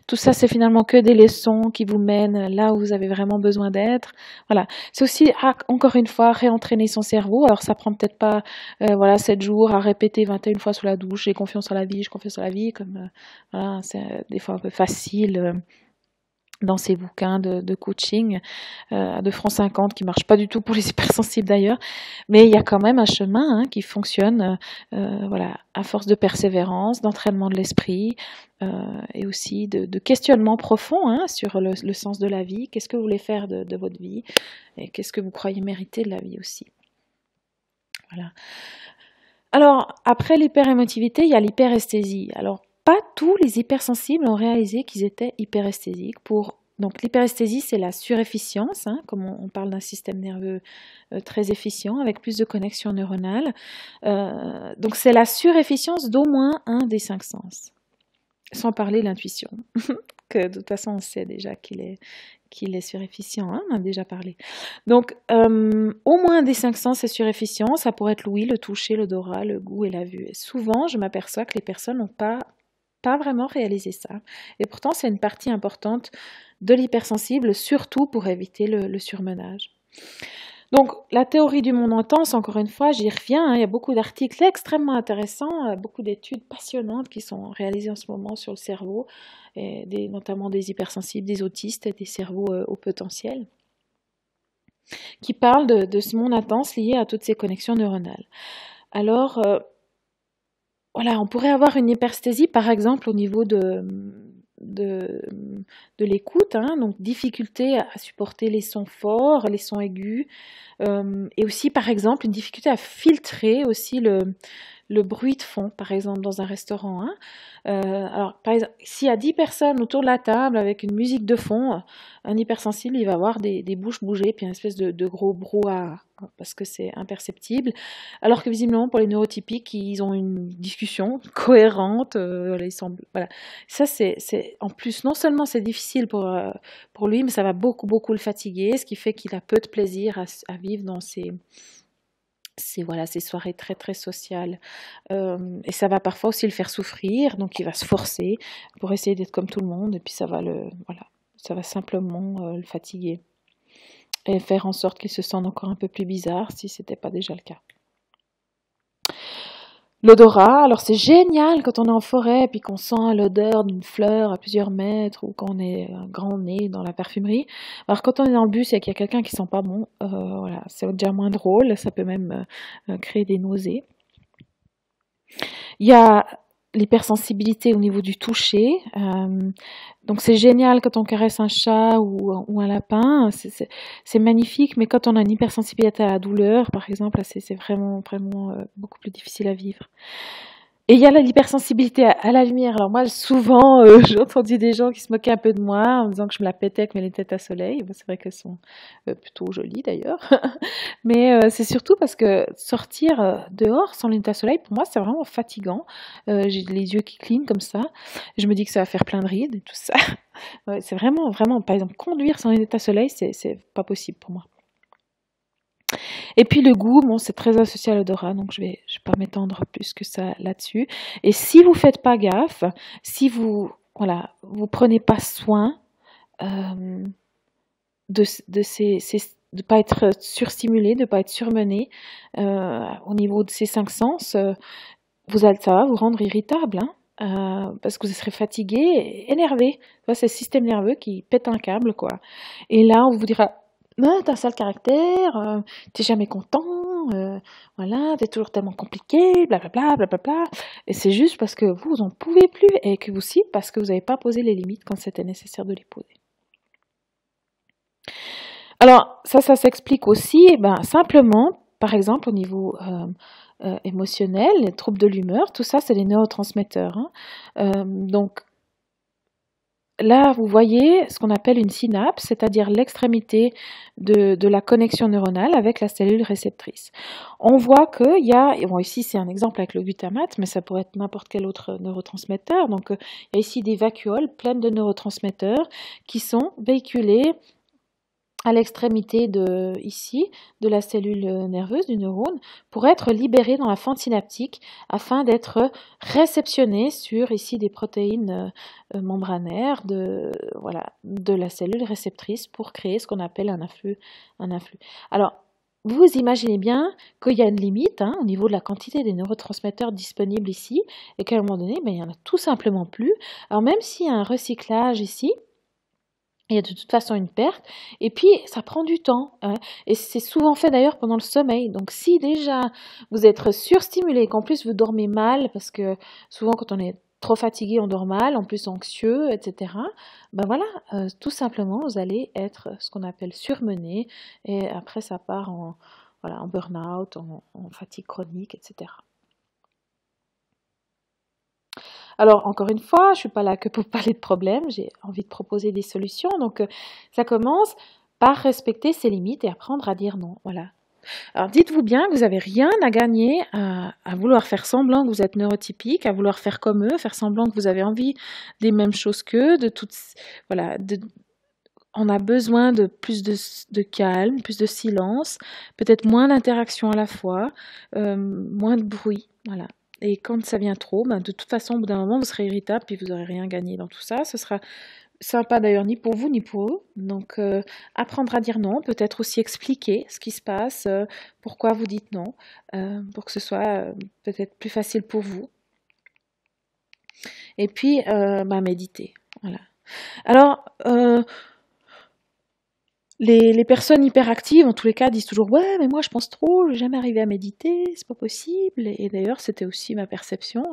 tout ça, c'est finalement que des leçons qui vous mènent là où vous avez vraiment besoin d'être? Voilà. C'est aussi, encore une fois, réentraîner son cerveau. Alors, ça prend peut-être pas 7 jours à répéter 21 fois sous la douche, j'ai confiance en la vie, j'ai confiance en la vie, comme voilà, c'est des fois un peu facile. Dans ces bouquins de coaching de francs 50 qui ne marchent pas du tout pour les hypersensibles d'ailleurs, mais il y a quand même un chemin qui fonctionne voilà, à force de persévérance, d'entraînement de l'esprit et aussi de questionnement profond sur le sens de la vie. Qu'est-ce que vous voulez faire de votre vie et qu'est-ce que vous croyez mériter de la vie aussi. Voilà. Alors, après l'hyperémotivité, il y a l'hyperesthésie. Alors, pas tous les hypersensibles ont réalisé qu'ils étaient hyperesthésiques. Donc l'hyperesthésie, c'est la surefficience, comme on parle d'un système nerveux très efficient, avec plus de connexions neuronales. Donc c'est la surefficience d'au moins un des 5 sens. Sans parler de l'intuition, que de toute façon on sait déjà qu'il est surefficient, on en a déjà parlé. Donc, au moins des 5 sens, c'est surefficient. Ça pourrait être l'ouïe, le toucher, l'odorat, le goût et la vue. Et souvent, je m'aperçois que les personnes n'ont pas vraiment réalisé ça. Et pourtant, c'est une partie importante de l'hypersensible, surtout pour éviter le surmenage. Donc, la théorie du monde intense, encore une fois, j'y reviens. Il y a beaucoup d'articles extrêmement intéressants, beaucoup d'études passionnantes qui sont réalisées en ce moment sur le cerveau, et notamment des hypersensibles, des autistes et des cerveaux au potentiel, qui parlent de ce monde intense lié à toutes ces connexions neuronales. Alors, voilà, on pourrait avoir une hyperesthésie, par exemple, au niveau de l'écoute, donc difficulté à supporter les sons forts, les sons aigus, et aussi, par exemple, une difficulté à filtrer aussi le bruit de fond, par exemple, dans un restaurant. Alors, par exemple, s'il y a 10 personnes autour de la table avec une musique de fond, un hypersensible, il va avoir des bouches bouger, puis une espèce de gros brouhaha, parce que c'est imperceptible. Alors que visiblement, pour les neurotypiques, ils ont une discussion cohérente. Voilà. Ça, en plus, non seulement c'est difficile pour lui, mais ça va beaucoup, beaucoup le fatiguer, ce qui fait qu'il a peu de plaisir à vivre dans ces soirées très très sociales, et ça va parfois aussi le faire souffrir, donc il va se forcer pour essayer d'être comme tout le monde, et puis ça va simplement le fatiguer et faire en sorte qu'il se sente encore un peu plus bizarre si c'était pas déjà le cas. L'odorat, alors c'est génial quand on est en forêt et puis qu'on sent l'odeur d'une fleur à plusieurs mètres ou qu'on est un grand nez dans la parfumerie. Alors quand on est dans le bus et qu'il y a quelqu'un qui sent pas bon, voilà, c'est déjà moins drôle, ça peut même créer des nausées. Il y a l'hypersensibilité au niveau du toucher. Donc c'est génial quand on caresse un chat ou un lapin, c'est magnifique, mais quand on a une hypersensibilité à la douleur, par exemple, c'est vraiment, vraiment beaucoup plus difficile à vivre. Et il y a l'hypersensibilité à la lumière. Alors moi, souvent, j'ai entendu des gens qui se moquaient un peu de moi en disant que je me la pétais avec mes lunettes à soleil. Bon, c'est vrai qu'elles sont plutôt jolies d'ailleurs. Mais c'est surtout parce que sortir dehors sans lunettes à soleil, pour moi, c'est vraiment fatigant. J'ai les yeux qui clignent comme ça. Je me dis que ça va faire plein de rides et tout ça. Ouais, c'est vraiment, vraiment, par exemple, conduire sans lunettes à soleil, c'est pas possible pour moi. Et puis le goût, bon, c'est très associé à l'odorat, donc je vais pas m'étendre plus que ça là-dessus. Et si vous faites pas gaffe, si vous, voilà, vous prenez pas soin euh, de pas être surstimulé, de pas être surmené au niveau de ces 5 sens, ça va vous rendre irritable, hein, parce que vous serez fatigué, énervé. C'est le système nerveux qui pète un câble, quoi. Et là, on vous dira, ah, t'as un sale caractère, t'es jamais content, voilà, t'es toujours tellement compliqué, blablabla, blablabla. Et c'est juste parce que vous en pouvez plus, et que vous aussi, parce que vous n'avez pas posé les limites quand c'était nécessaire de les poser. Alors, ça s'explique aussi, simplement, par exemple, au niveau émotionnel, les troubles de l'humeur, tout ça, c'est des neurotransmetteurs, hein. Donc, là, vous voyez ce qu'on appelle une synapse, c'est-à-dire l'extrémité de la connexion neuronale avec la cellule réceptrice. On voit qu'il y a, bon ici c'est un exemple avec le glutamate, mais ça pourrait être n'importe quel autre neurotransmetteur, donc il y a ici des vacuoles pleines de neurotransmetteurs qui sont véhiculés à l'extrémité de la cellule nerveuse du neurone pour être libérés dans la fente synaptique afin d'être réceptionnés sur ici des protéines membranaires de la cellule réceptrice pour créer ce qu'on appelle un influx. Alors, vous imaginez bien qu'il y a une limite au niveau de la quantité des neurotransmetteurs disponibles ici et qu'à un moment donné, il n'y en a tout simplement plus. Alors même s'il y a un recyclage ici, il y a de toute façon une perte, et puis ça prend du temps, hein. Et c'est souvent fait d'ailleurs pendant le sommeil. Donc si déjà vous êtes surstimulé, qu'en plus vous dormez mal, parce que souvent quand on est trop fatigué, on dort mal, en plus anxieux, etc. Tout simplement, vous allez être ce qu'on appelle surmené, et après ça part en burn-out, en fatigue chronique, etc. Alors, encore une fois, je ne suis pas là que pour parler de problèmes, j'ai envie de proposer des solutions. Donc, ça commence par respecter ses limites et apprendre à dire non. Voilà. Alors, dites-vous bien que vous n'avez rien à gagner à vouloir faire semblant que vous êtes neurotypique, à vouloir faire comme eux, faire semblant que vous avez envie des mêmes choses qu'eux, on a besoin de plus de calme, plus de silence, peut-être moins d'interaction à la fois, moins de bruit. Voilà. Et quand ça vient trop, de toute façon, au bout d'un moment, vous serez irritable, puis vous n'aurez rien gagné dans tout ça. Ce sera sympa d'ailleurs ni pour vous ni pour eux. Donc, apprendre à dire non, peut-être aussi expliquer ce qui se passe, pourquoi vous dites non, pour que ce soit peut-être plus facile pour vous. Et puis, méditer. Voilà. Alors, les personnes hyperactives, en tous les cas, disent toujours « Ouais, mais moi, je pense trop, je vais jamais arriver à méditer, c'est pas possible. » Et d'ailleurs, c'était aussi ma perception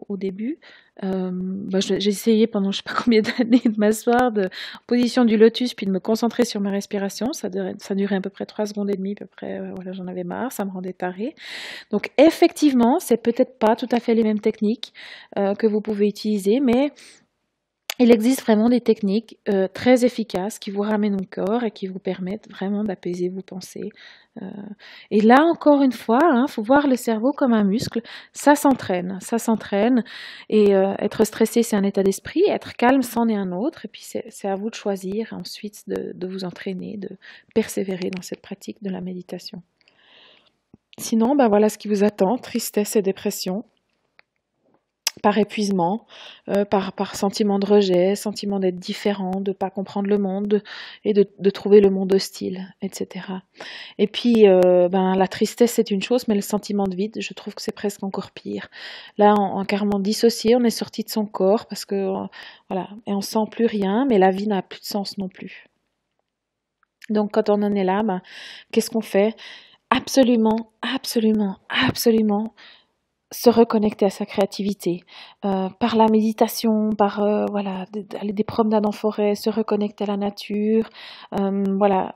au début. J'ai essayé pendant je sais pas combien d'années de m'asseoir en position du lotus, puis de me concentrer sur ma respiration. Ça durait à peu près 3 secondes et demie, à peu près. J'en avais marre, ça me rendait tarée. Donc, effectivement, c'est peut-être pas tout à fait les mêmes techniques que vous pouvez utiliser, mais il existe vraiment des techniques très efficaces qui vous ramènent au corps et qui vous permettent vraiment d'apaiser vos pensées. Et là, encore une fois, faut voir le cerveau comme un muscle. Ça s'entraîne. Et être stressé, c'est un état d'esprit. Être calme, c'en est un autre. Et puis, c'est à vous de choisir ensuite de vous entraîner, de persévérer dans cette pratique de la méditation. Sinon, voilà ce qui vous attend, tristesse et dépression. Par épuisement, par sentiment de rejet, sentiment d'être différent, de ne pas comprendre le monde et de trouver le monde hostile, etc. Et puis, la tristesse, c'est une chose, mais le sentiment de vide, je trouve que c'est presque encore pire. Là, on carrément dissocié, on est sorti de son corps parce que, et on sent plus rien, mais la vie n'a plus de sens non plus. Donc, quand on en est là, qu'est-ce qu'on fait ? Absolument se reconnecter à sa créativité, par la méditation, par aller des promenades en forêt, se reconnecter à la nature,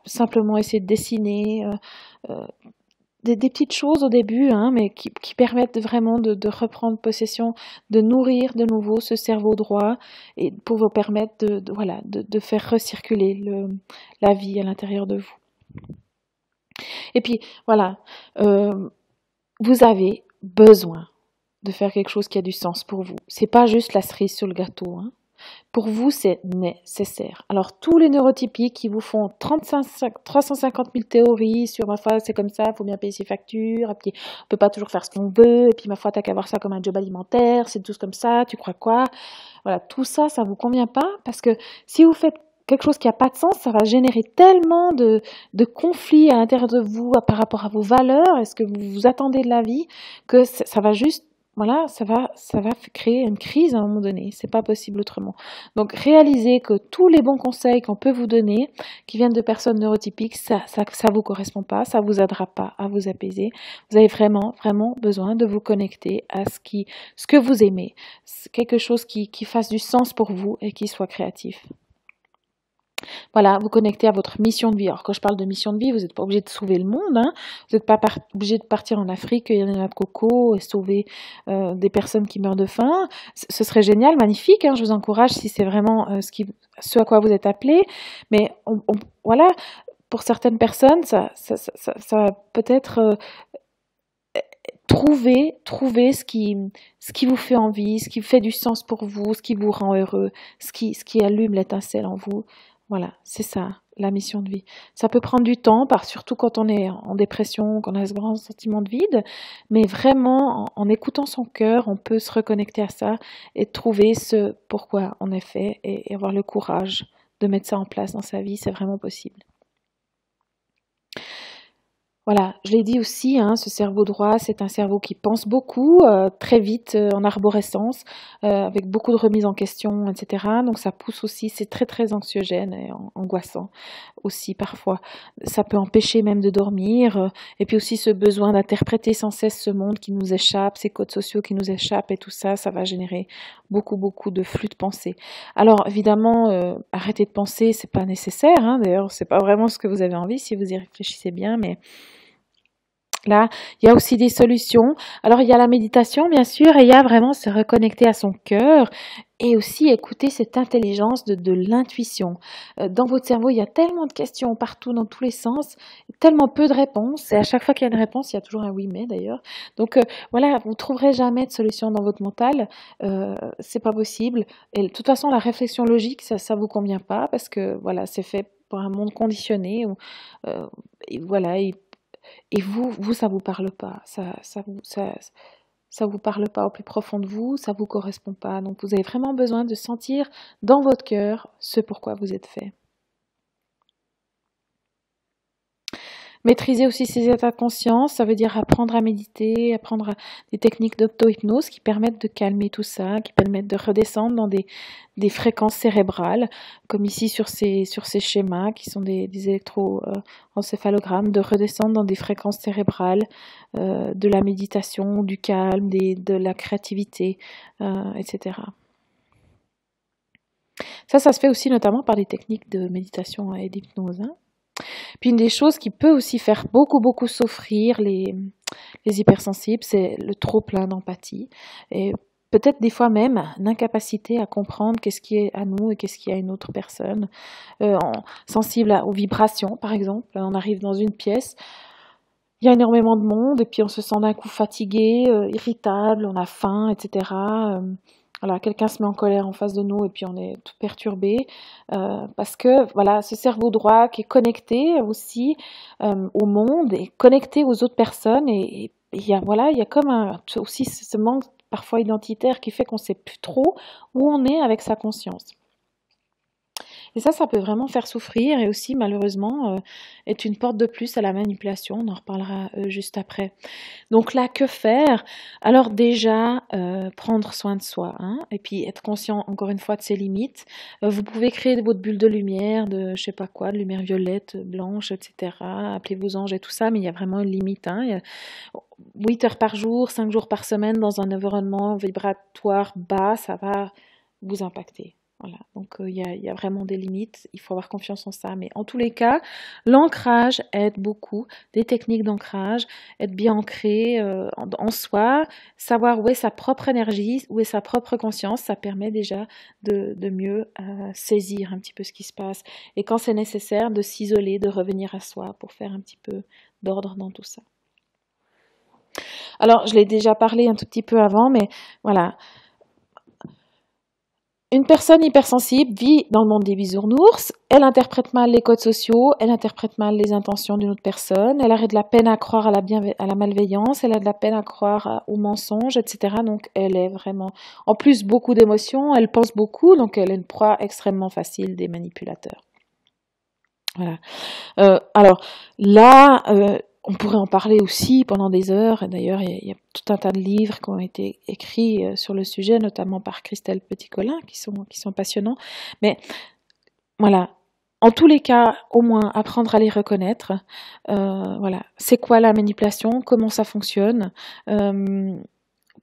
simplement essayer de dessiner, des petites choses au début, mais qui permettent vraiment de reprendre possession, de nourrir de nouveau ce cerveau droit et pour vous permettre de faire recirculer la vie à l'intérieur de vous. Et puis vous avez besoin de faire quelque chose qui a du sens pour vous. C'est pas juste la cerise sur le gâteau. Pour vous, c'est nécessaire. Alors, tous les neurotypiques qui vous font 350 000 théories sur ma foi, c'est comme ça, il faut bien payer ses factures, et puis on peut pas toujours faire ce qu'on veut, et puis ma foi, t'as qu'à voir ça comme un job alimentaire, c'est tous comme ça, tu crois quoi? Voilà, tout ça, ça vous convient pas, parce que si vous faites quelque chose qui n'a pas de sens, ça va générer tellement de conflits à l'intérieur de vous par rapport à vos valeurs et ce que vous vous attendez de la vie, que ça va juste, voilà, ça va créer une crise à un moment donné. C'est pas possible autrement. Donc, réalisez que tous les bons conseils qu'on peut vous donner, qui viennent de personnes neurotypiques, ça vous correspond pas, ça vous aidera pas à vous apaiser. Vous avez vraiment, vraiment besoin de vous connecter à ce que vous aimez. C'est quelque chose qui fasse du sens pour vous et qui soit créatif. Voilà, vous connectez à votre mission de vie. Alors, quand je parle de mission de vie, vous n'êtes pas obligé de sauver le monde, hein. Vous n'êtes pas obligé de partir en Afrique, cueillir des noix de coco et sauver des personnes qui meurent de faim. Ce serait génial, magnifique, hein. Je vous encourage si c'est vraiment ce à quoi vous êtes appelé. Mais voilà, pour certaines personnes, ça peut-être trouver ce qui vous fait envie, ce qui fait du sens pour vous, ce qui vous rend heureux, ce qui allume l'étincelle en vous. Voilà, c'est ça, la mission de vie. Ça peut prendre du temps, surtout quand on est en dépression, qu'on a ce grand sentiment de vide, mais vraiment, en écoutant son cœur, on peut se reconnecter à ça et trouver ce pourquoi on est fait et avoir le courage de mettre ça en place dans sa vie, c'est vraiment possible. Voilà, je l'ai dit aussi, hein, ce cerveau droit, c'est un cerveau qui pense beaucoup, très vite, en arborescence, avec beaucoup de remises en question, etc. Donc ça pousse aussi, c'est très très anxiogène et angoissant aussi parfois. Ça peut empêcher même de dormir, et puis aussi ce besoin d'interpréter sans cesse ce monde qui nous échappe, ces codes sociaux qui nous échappent et tout ça, ça va générer beaucoup de flux de pensée. Alors évidemment, arrêter de penser, c'est pas nécessaire, hein, d'ailleurs c'est pas vraiment ce que vous avez envie si vous y réfléchissez bien, mais là, il y a aussi des solutions. Alors, il y a la méditation, bien sûr, et il y a vraiment se reconnecter à son cœur et aussi écouter cette intelligence de l'intuition. Dans votre cerveau, il y a tellement de questions partout, dans tous les sens, tellement peu de réponses. Et à chaque fois qu'il y a une réponse, il y a toujours un oui mais d'ailleurs. Donc voilà, vous ne trouverez jamais de solution dans votre mental. C'est pas possible. Et de toute façon, la réflexion logique, ça vous convient pas parce que voilà, c'est fait pour un monde conditionné. Et voilà. Et vous, ça vous parle pas, ça vous parle pas au plus profond de vous, ça vous correspond pas. Donc vous avez vraiment besoin de sentir dans votre cœur ce pourquoi vous êtes fait. Maîtriser aussi ses états de conscience, ça veut dire apprendre à méditer, apprendre des techniques d'auto-hypnose qui permettent de calmer tout ça, qui permettent de redescendre dans des fréquences cérébrales, comme ici sur ces schémas qui sont des électroencéphalogrammes, de redescendre dans des fréquences cérébrales, de la méditation, du calme, de la créativité, etc. Ça se fait aussi notamment par des techniques de méditation et d'hypnose, hein. Puis une des choses qui peut aussi faire beaucoup souffrir les hypersensibles, c'est le trop plein d'empathie. Et peut-être des fois même une incapacité à comprendre qu'est-ce qui est à nous et qu'est-ce qui est à une autre personne. Sensible aux vibrations, par exemple. On arrive dans une pièce, il y a énormément de monde et puis on se sent d'un coup fatigué, irritable, on a faim, etc. Voilà, quelqu'un se met en colère en face de nous et puis on est tout perturbé parce que voilà, ce cerveau droit qui est connecté aussi au monde et connecté aux autres personnes et il y a comme aussi ce manque parfois identitaire qui fait qu'on ne sait plus trop où on est avec sa conscience. Et ça peut vraiment faire souffrir et aussi malheureusement est une porte de plus à la manipulation, on en reparlera juste après. Donc là, que faire? Alors déjà, prendre soin de soi, hein, et puis être conscient encore une fois de ses limites. Vous pouvez créer votre bulle de lumière, de je sais pas quoi, de lumière violette, blanche, etc. Appelez vos anges et tout ça, mais il y a vraiment une limite, hein. Il y a 8 heures par jour, 5 jours par semaine dans un environnement vibratoire bas, ça va vous impacter. Voilà, donc il y a vraiment des limites, il faut avoir confiance en ça. Mais en tous les cas, l'ancrage aide beaucoup, des techniques d'ancrage, être bien ancré en soi, savoir où est sa propre énergie, où est sa propre conscience, ça permet déjà de mieux saisir un petit peu ce qui se passe. Et quand c'est nécessaire, de s'isoler, de revenir à soi pour faire un petit peu d'ordre dans tout ça. Alors, je l'ai déjà parlé un tout petit peu avant, mais voilà. Une personne hypersensible vit dans le monde des bisounours, elle interprète mal les codes sociaux, elle interprète mal les intentions d'une autre personne, elle a de la peine à croire à la malveillance, elle a de la peine à croire au mensonge, etc. Donc elle est vraiment, en plus beaucoup d'émotions, elle pense beaucoup, donc elle est une proie extrêmement facile des manipulateurs. Voilà. Alors là, on pourrait en parler aussi pendant des heures, et d'ailleurs il y a tout un tas de livres qui ont été écrits sur le sujet, notamment par Christelle Petit-Colin, qui sont passionnants. Mais voilà, en tous les cas, au moins apprendre à les reconnaître. Voilà, c'est quoi la manipulation, comment ça fonctionne,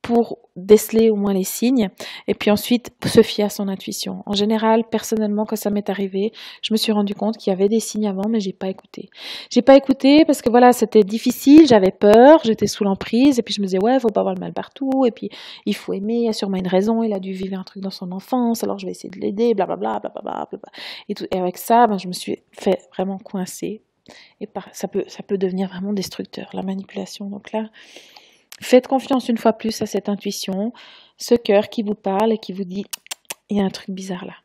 pour déceler au moins les signes, et puis ensuite se fier à son intuition. En général, personnellement, quand ça m'est arrivé, je me suis rendu compte qu'il y avait des signes avant, mais j'ai pas écouté. J'ai pas écouté parce que voilà, c'était difficile, j'avais peur, j'étais sous l'emprise, et puis je me disais ouais, faut pas avoir le mal partout, et puis il faut aimer, il y a sûrement une raison, il a dû vivre un truc dans son enfance, alors je vais essayer de l'aider, blablabla, blablabla, blablabla. Et avec ça, je me suis fait vraiment coincer. Et ça peut devenir vraiment destructeur, la manipulation. Donc là, faites confiance une fois plus à cette intuition, ce cœur qui vous parle et qui vous dit « il y a un truc bizarre là ».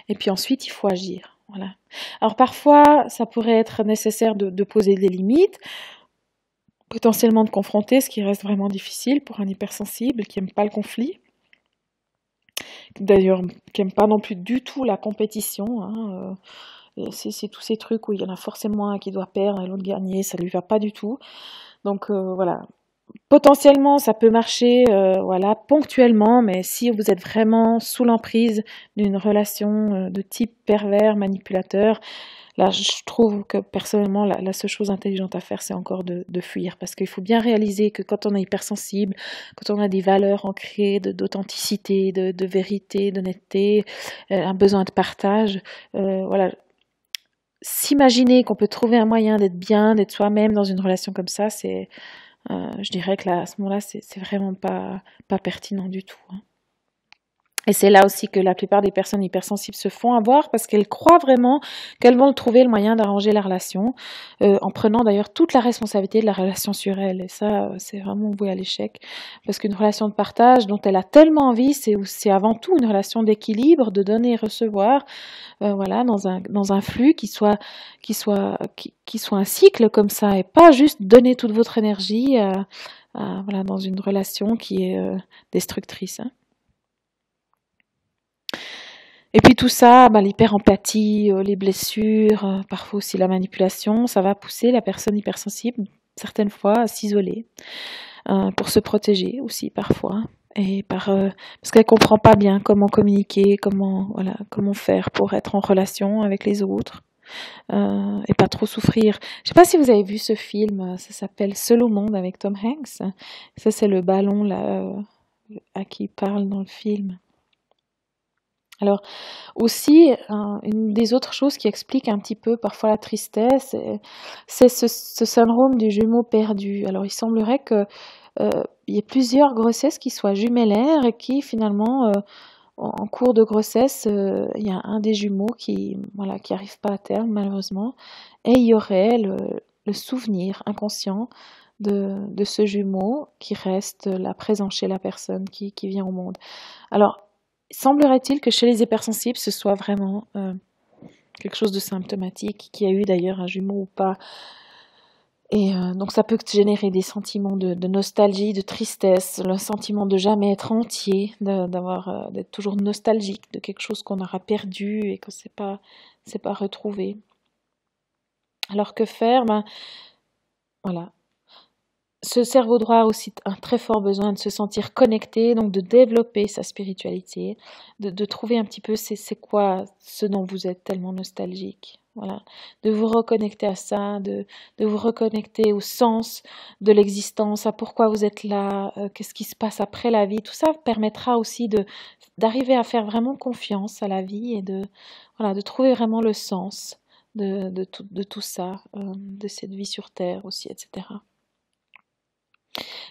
Et puis ensuite, il faut agir. Voilà. Alors parfois, ça pourrait être nécessaire de poser des limites, potentiellement de confronter, ce qui reste vraiment difficile pour un hypersensible qui n'aime pas le conflit. D'ailleurs, qui n'aime pas non plus du tout la compétition. Hein, c'est tous ces trucs où il y en a forcément un qui doit perdre et l'autre gagner, ça ne lui va pas du tout. Donc voilà, potentiellement ça peut marcher voilà, ponctuellement, mais si vous êtes vraiment sous l'emprise d'une relation de type pervers, manipulateur, là je trouve que personnellement la seule chose intelligente à faire c'est encore de fuir, parce qu'il faut bien réaliser que quand on est hypersensible, quand on a des valeurs ancrées d'authenticité, de vérité, d'honnêteté, un besoin de partage, voilà, s'imaginer qu'on peut trouver un moyen d'être bien, d'être soi-même dans une relation comme ça, c'est, je dirais que là, à ce moment-là, c'est vraiment pas pertinent du tout. Hein. Et c'est là aussi que la plupart des personnes hypersensibles se font avoir, parce qu'elles croient vraiment qu'elles vont trouver le moyen d'arranger la relation, en prenant d'ailleurs toute la responsabilité de la relation sur elles. Et ça, c'est vraiment voué à l'échec, parce qu'une relation de partage dont elle a tellement envie, c'est avant tout une relation d'équilibre, de donner et recevoir, voilà, dans un flux qui soit un cycle comme ça, et pas juste donner toute votre énergie voilà, dans une relation qui est destructrice. Hein. Et puis tout ça, l'hyper-empathie, les blessures, parfois aussi la manipulation, ça va pousser la personne hypersensible, certaines fois, à s'isoler, pour se protéger aussi parfois. Et parce qu'elle comprend pas bien comment communiquer, comment faire pour être en relation avec les autres, et pas trop souffrir. Je sais pas si vous avez vu ce film, ça s'appelle Seul au monde avec Tom Hanks. Ça c'est le ballon là à qui il parle dans le film. Alors aussi, une des autres choses qui explique un petit peu parfois la tristesse, c'est ce syndrome du jumeau perdu. Alors il semblerait que il y ait plusieurs grossesses qui soient jumellaires et qui finalement, en cours de grossesse, il y a un des jumeaux qui arrive pas à terme malheureusement, et il y aurait le souvenir inconscient de ce jumeau qui reste là présent chez la personne qui vient au monde. Alors, semblerait-il que chez les hypersensibles, ce soit vraiment quelque chose de symptomatique, qu'il y a eu d'ailleurs un jumeau ou pas. Et donc ça peut générer des sentiments de nostalgie, de tristesse, le sentiment de jamais être entier, d'être toujours nostalgique de quelque chose qu'on aura perdu et qu'on ne s'est pas retrouvé. Alors que faire? Voilà. Ce cerveau droit a aussi un très fort besoin de se sentir connecté, donc de développer sa spiritualité, de trouver un petit peu c'est quoi ce dont vous êtes tellement nostalgique. Voilà, de vous reconnecter à ça, de vous reconnecter au sens de l'existence, à pourquoi vous êtes là, qu'est-ce qui se passe après la vie. Tout ça permettra aussi d'arriver à faire vraiment confiance à la vie et de trouver vraiment le sens de tout ça, de cette vie sur Terre aussi, etc.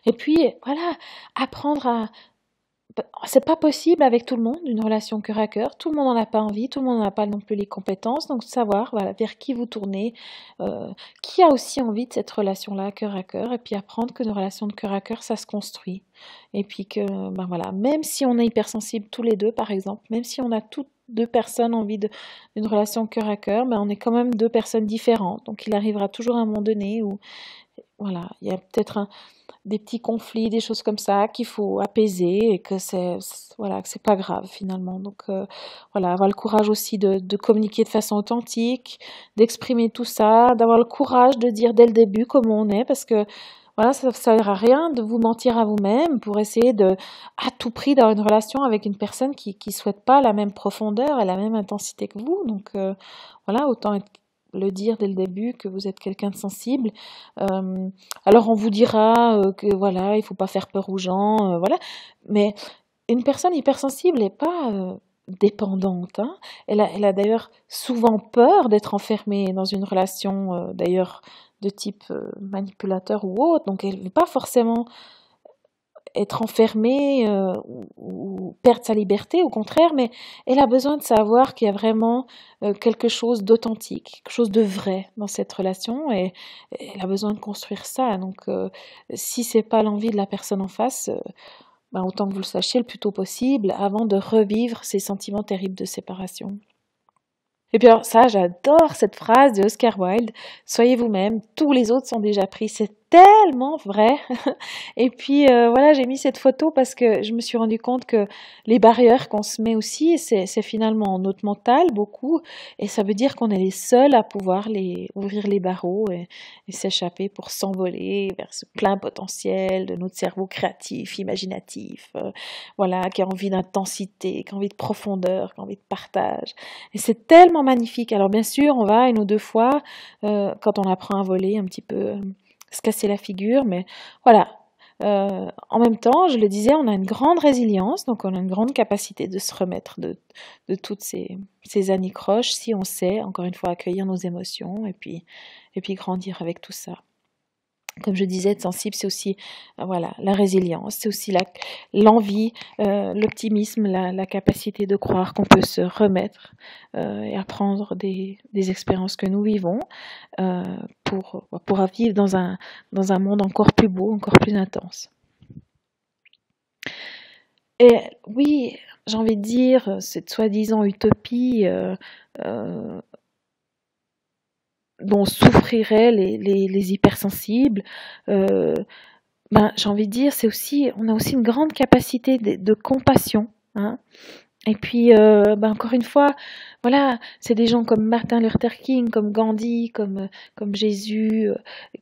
Et puis, voilà, apprendre c'est pas possible avec tout le monde, une relation cœur à cœur. Tout le monde n'en a pas envie, tout le monde n'en a pas non plus les compétences. Donc, savoir, voilà, vers qui vous tournez, qui a aussi envie de cette relation-là, cœur à cœur, et puis apprendre que nos relations de cœur à cœur, ça se construit. Et puis que, ben voilà, même si on est hypersensible tous les deux, par exemple, même si on a toutes deux personnes envie d'une relation cœur à cœur, ben on est quand même deux personnes différentes. Donc, il arrivera toujours un moment donné où, voilà, il y a peut-être des petits conflits, des choses comme ça qu'il faut apaiser et que voilà, que c'est pas grave finalement. Donc voilà, avoir le courage aussi de communiquer de façon authentique, d'exprimer tout ça, d'avoir le courage de dire dès le début comment on est, parce que voilà, ça ne sert à rien de vous mentir à vous-même pour essayer de, à tout prix, d'avoir une relation avec une personne qui souhaite pas la même profondeur et la même intensité que vous. Donc voilà, autant le dire dès le début que vous êtes quelqu'un de sensible. Alors on vous dira que voilà, il faut pas faire peur aux gens, voilà. Mais une personne hypersensible n'est pas dépendante, hein. Elle a d'ailleurs souvent peur d'être enfermée dans une relation, d'ailleurs de type manipulateur ou autre. Donc elle ne veut pas forcément être enfermée ou perdre sa liberté, au contraire, mais elle a besoin de savoir qu'il y a vraiment quelque chose d'authentique, quelque chose de vrai dans cette relation, et elle a besoin de construire ça. Donc, si c'est pas l'envie de la personne en face, ben, autant que vous le sachiez le plus tôt possible, avant de revivre ces sentiments terribles de séparation. Et puis alors ça, j'adore cette phrase de Oscar Wilde, soyez vous-même, tous les autres sont déjà pris. C'est tellement vrai. Et puis voilà, j'ai mis cette photo parce que je me suis rendu compte que les barrières qu'on se met aussi, c'est finalement notre mental beaucoup, et ça veut dire qu'on est les seuls à pouvoir ouvrir les barreaux et s'échapper pour s'envoler vers ce plein potentiel de notre cerveau créatif, imaginatif, voilà, qui a envie d'intensité, qui a envie de profondeur, qui a envie de partage. Et c'est tellement magnifique. Alors bien sûr, on va une ou deux fois, quand on apprend à voler, un petit peu se casser la figure, mais voilà. En même temps, je le disais, on a une grande résilience, donc on a une grande capacité de se remettre de toutes ces anicroches si on sait, encore une fois, accueillir nos émotions et puis grandir avec tout ça. Comme je disais, être sensible, c'est aussi voilà, la résilience, c'est aussi l'envie, l'optimisme, la capacité de croire qu'on peut se remettre et apprendre des expériences que nous vivons pour vivre dans un monde encore plus beau, encore plus intense. Et oui, j'ai envie de dire, cette soi-disant utopie dont souffriraient les hypersensibles, ben, j'ai envie de dire, on a aussi une grande capacité de compassion, hein. Et puis, ben encore une fois, voilà, c'est des gens comme Martin Luther King, comme Gandhi, comme Jésus,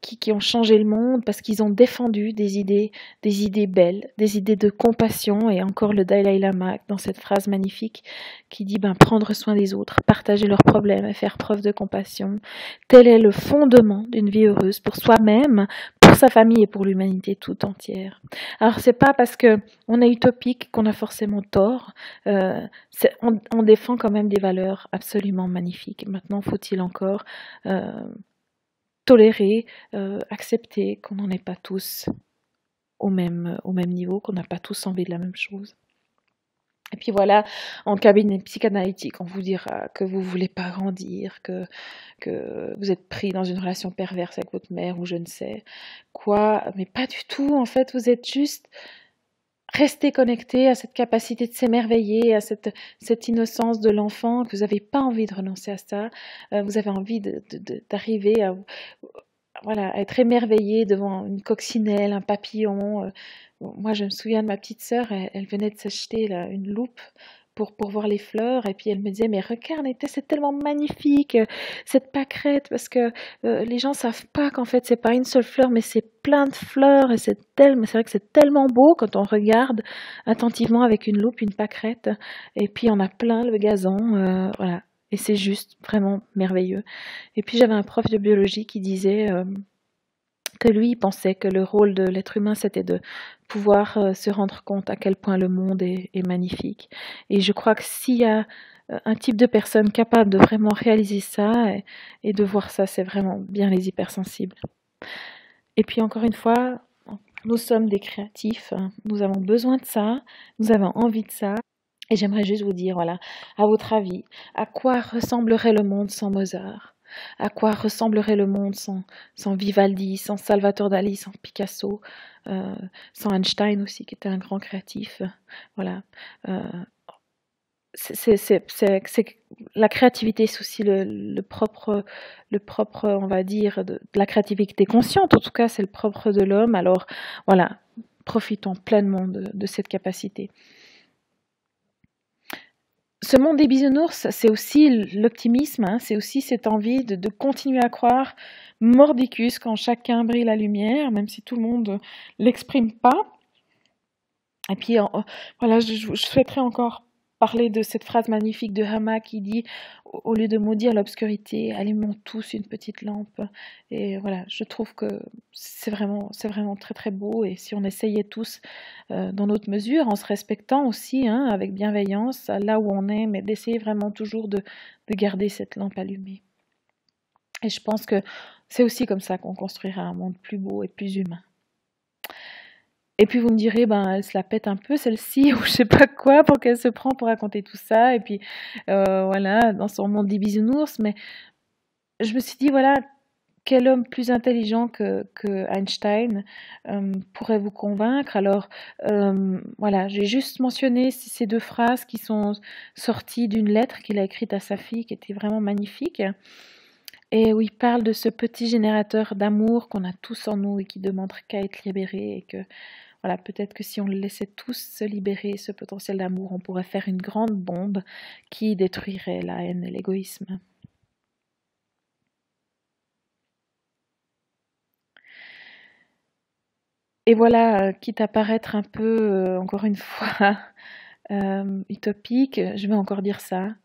qui ont changé le monde parce qu'ils ont défendu des idées belles, des idées de compassion. Et encore le Dalai Lama, dans cette phrase magnifique, qui dit ben, prendre soin des autres, partager leurs problèmes et faire preuve de compassion. Tel est le fondement d'une vie heureuse pour soi-même, pour sa famille et pour l'humanité tout entière. Alors, c'est pas parce que on est utopique qu'on a forcément tort. On défend quand même des valeurs absolument magnifiques. Maintenant, faut-il encore tolérer, accepter qu'on n'en est pas tous au même niveau, qu'on n'a pas tous envie de la même chose. Et puis voilà, en cabinet psychanalytique, on vous dira que vous ne voulez pas grandir, que vous êtes pris dans une relation perverse avec votre mère ou je ne sais quoi, mais pas du tout. En fait, vous êtes juste restez connecté à cette capacité de s'émerveiller, à cette innocence de l'enfant, que vous n'avez pas envie de renoncer à ça. Vous avez envie d'arriver à voilà, à être émerveillé devant une coccinelle, un papillon. Moi, je me souviens de ma petite sœur, elle venait de s'acheter une loupe pour voir les fleurs, et puis elle me disait, mais regarde, c'est tellement magnifique, cette pâquerette, parce que les gens savent pas qu'en fait, c'est pas une seule fleur, mais c'est plein de fleurs, et c'est vrai que c'est tellement beau quand on regarde attentivement avec une loupe, une pâquerette, et puis on a plein le gazon, voilà. Et c'est juste vraiment merveilleux. Et puis j'avais un prof de biologie qui disait que lui, il pensait que le rôle de l'être humain, c'était de pouvoir se rendre compte à quel point le monde est magnifique. Et je crois que s'il y a un type de personne capable de vraiment réaliser ça et de voir ça, c'est vraiment bien les hypersensibles. Et puis encore une fois, Nous sommes des créatifs, hein. Nous avons besoin de ça, nous avons envie de ça. Et j'aimerais juste vous dire, voilà, à votre avis, à quoi ressemblerait le monde sans Mozart? À quoi ressemblerait le monde sans Vivaldi, sans Salvador Dali, sans Picasso, euh, sans Einstein aussi, qui était un grand créatif. Voilà. Euh, la créativité, c'est aussi le propre, on va dire, de la créativité consciente. En tout cas, c'est le propre de l'homme. Alors, voilà, profitons pleinement de cette capacité. Ce monde des bisounours, c'est aussi l'optimisme, hein, c'est aussi cette envie de continuer à croire mordicus quand chacun brille la lumière, même si tout le monde l'exprime pas. Et puis, voilà, je souhaiterais encore parler de cette phrase magnifique de Hama qui dit, au lieu de maudire l'obscurité, allumons tous une petite lampe. Et voilà, je trouve que c'est vraiment très très beau. Et si on essayait tous dans notre mesure, en se respectant aussi, hein, avec bienveillance, là où on est, mais d'essayer vraiment toujours de garder cette lampe allumée. Et je pense que c'est aussi comme ça qu'on construira un monde plus beau et plus humain. Et puis vous me direz, ben elle se la pète un peu celle-ci, ou je sais pas quoi, pour qu'elle se prend pour raconter tout ça, et puis voilà, dans son monde des bisounours, mais je me suis dit, voilà, quel homme plus intelligent que Einstein pourrait vous convaincre? Alors voilà, j'ai juste mentionné ces deux phrases qui sont sorties d'une lettre qu'il a écrite à sa fille, qui était vraiment magnifique, et où il parle de ce petit générateur d'amour qu'on a tous en nous et qui demande qu'à être libéré, et que voilà, peut-être que si on le laissait tous se libérer, ce potentiel d'amour, on pourrait faire une grande bombe qui détruirait la haine et l'égoïsme. Et voilà, quitte à paraître un peu, encore une fois, utopique, je vais encore dire ça.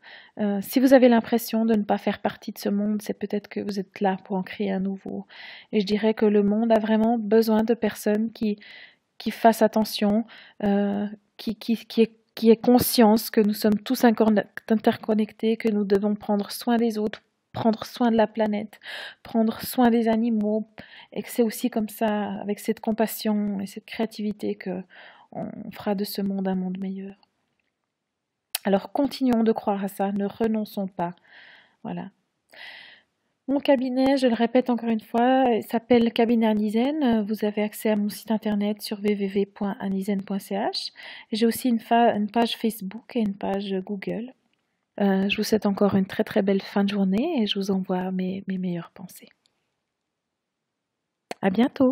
Si vous avez l'impression de ne pas faire partie de ce monde, c'est peut-être que vous êtes là pour en créer un nouveau. Et je dirais que le monde a vraiment besoin de personnes qui fassent attention, qui aient conscience que nous sommes tous interconnectés, que nous devons prendre soin des autres, prendre soin de la planète, prendre soin des animaux, et que c'est aussi comme ça, avec cette compassion et cette créativité, que on fera de ce monde un monde meilleur. Alors continuons de croire à ça, ne renonçons pas. Voilà. Mon cabinet, je le répète encore une fois, s'appelle Cabinet Anisen. Vous avez accès à mon site internet sur www.anisen.ch. J'ai aussi une page Facebook et une page Google. Je vous souhaite encore une très très belle fin de journée et je vous envoie mes meilleures pensées. À bientôt!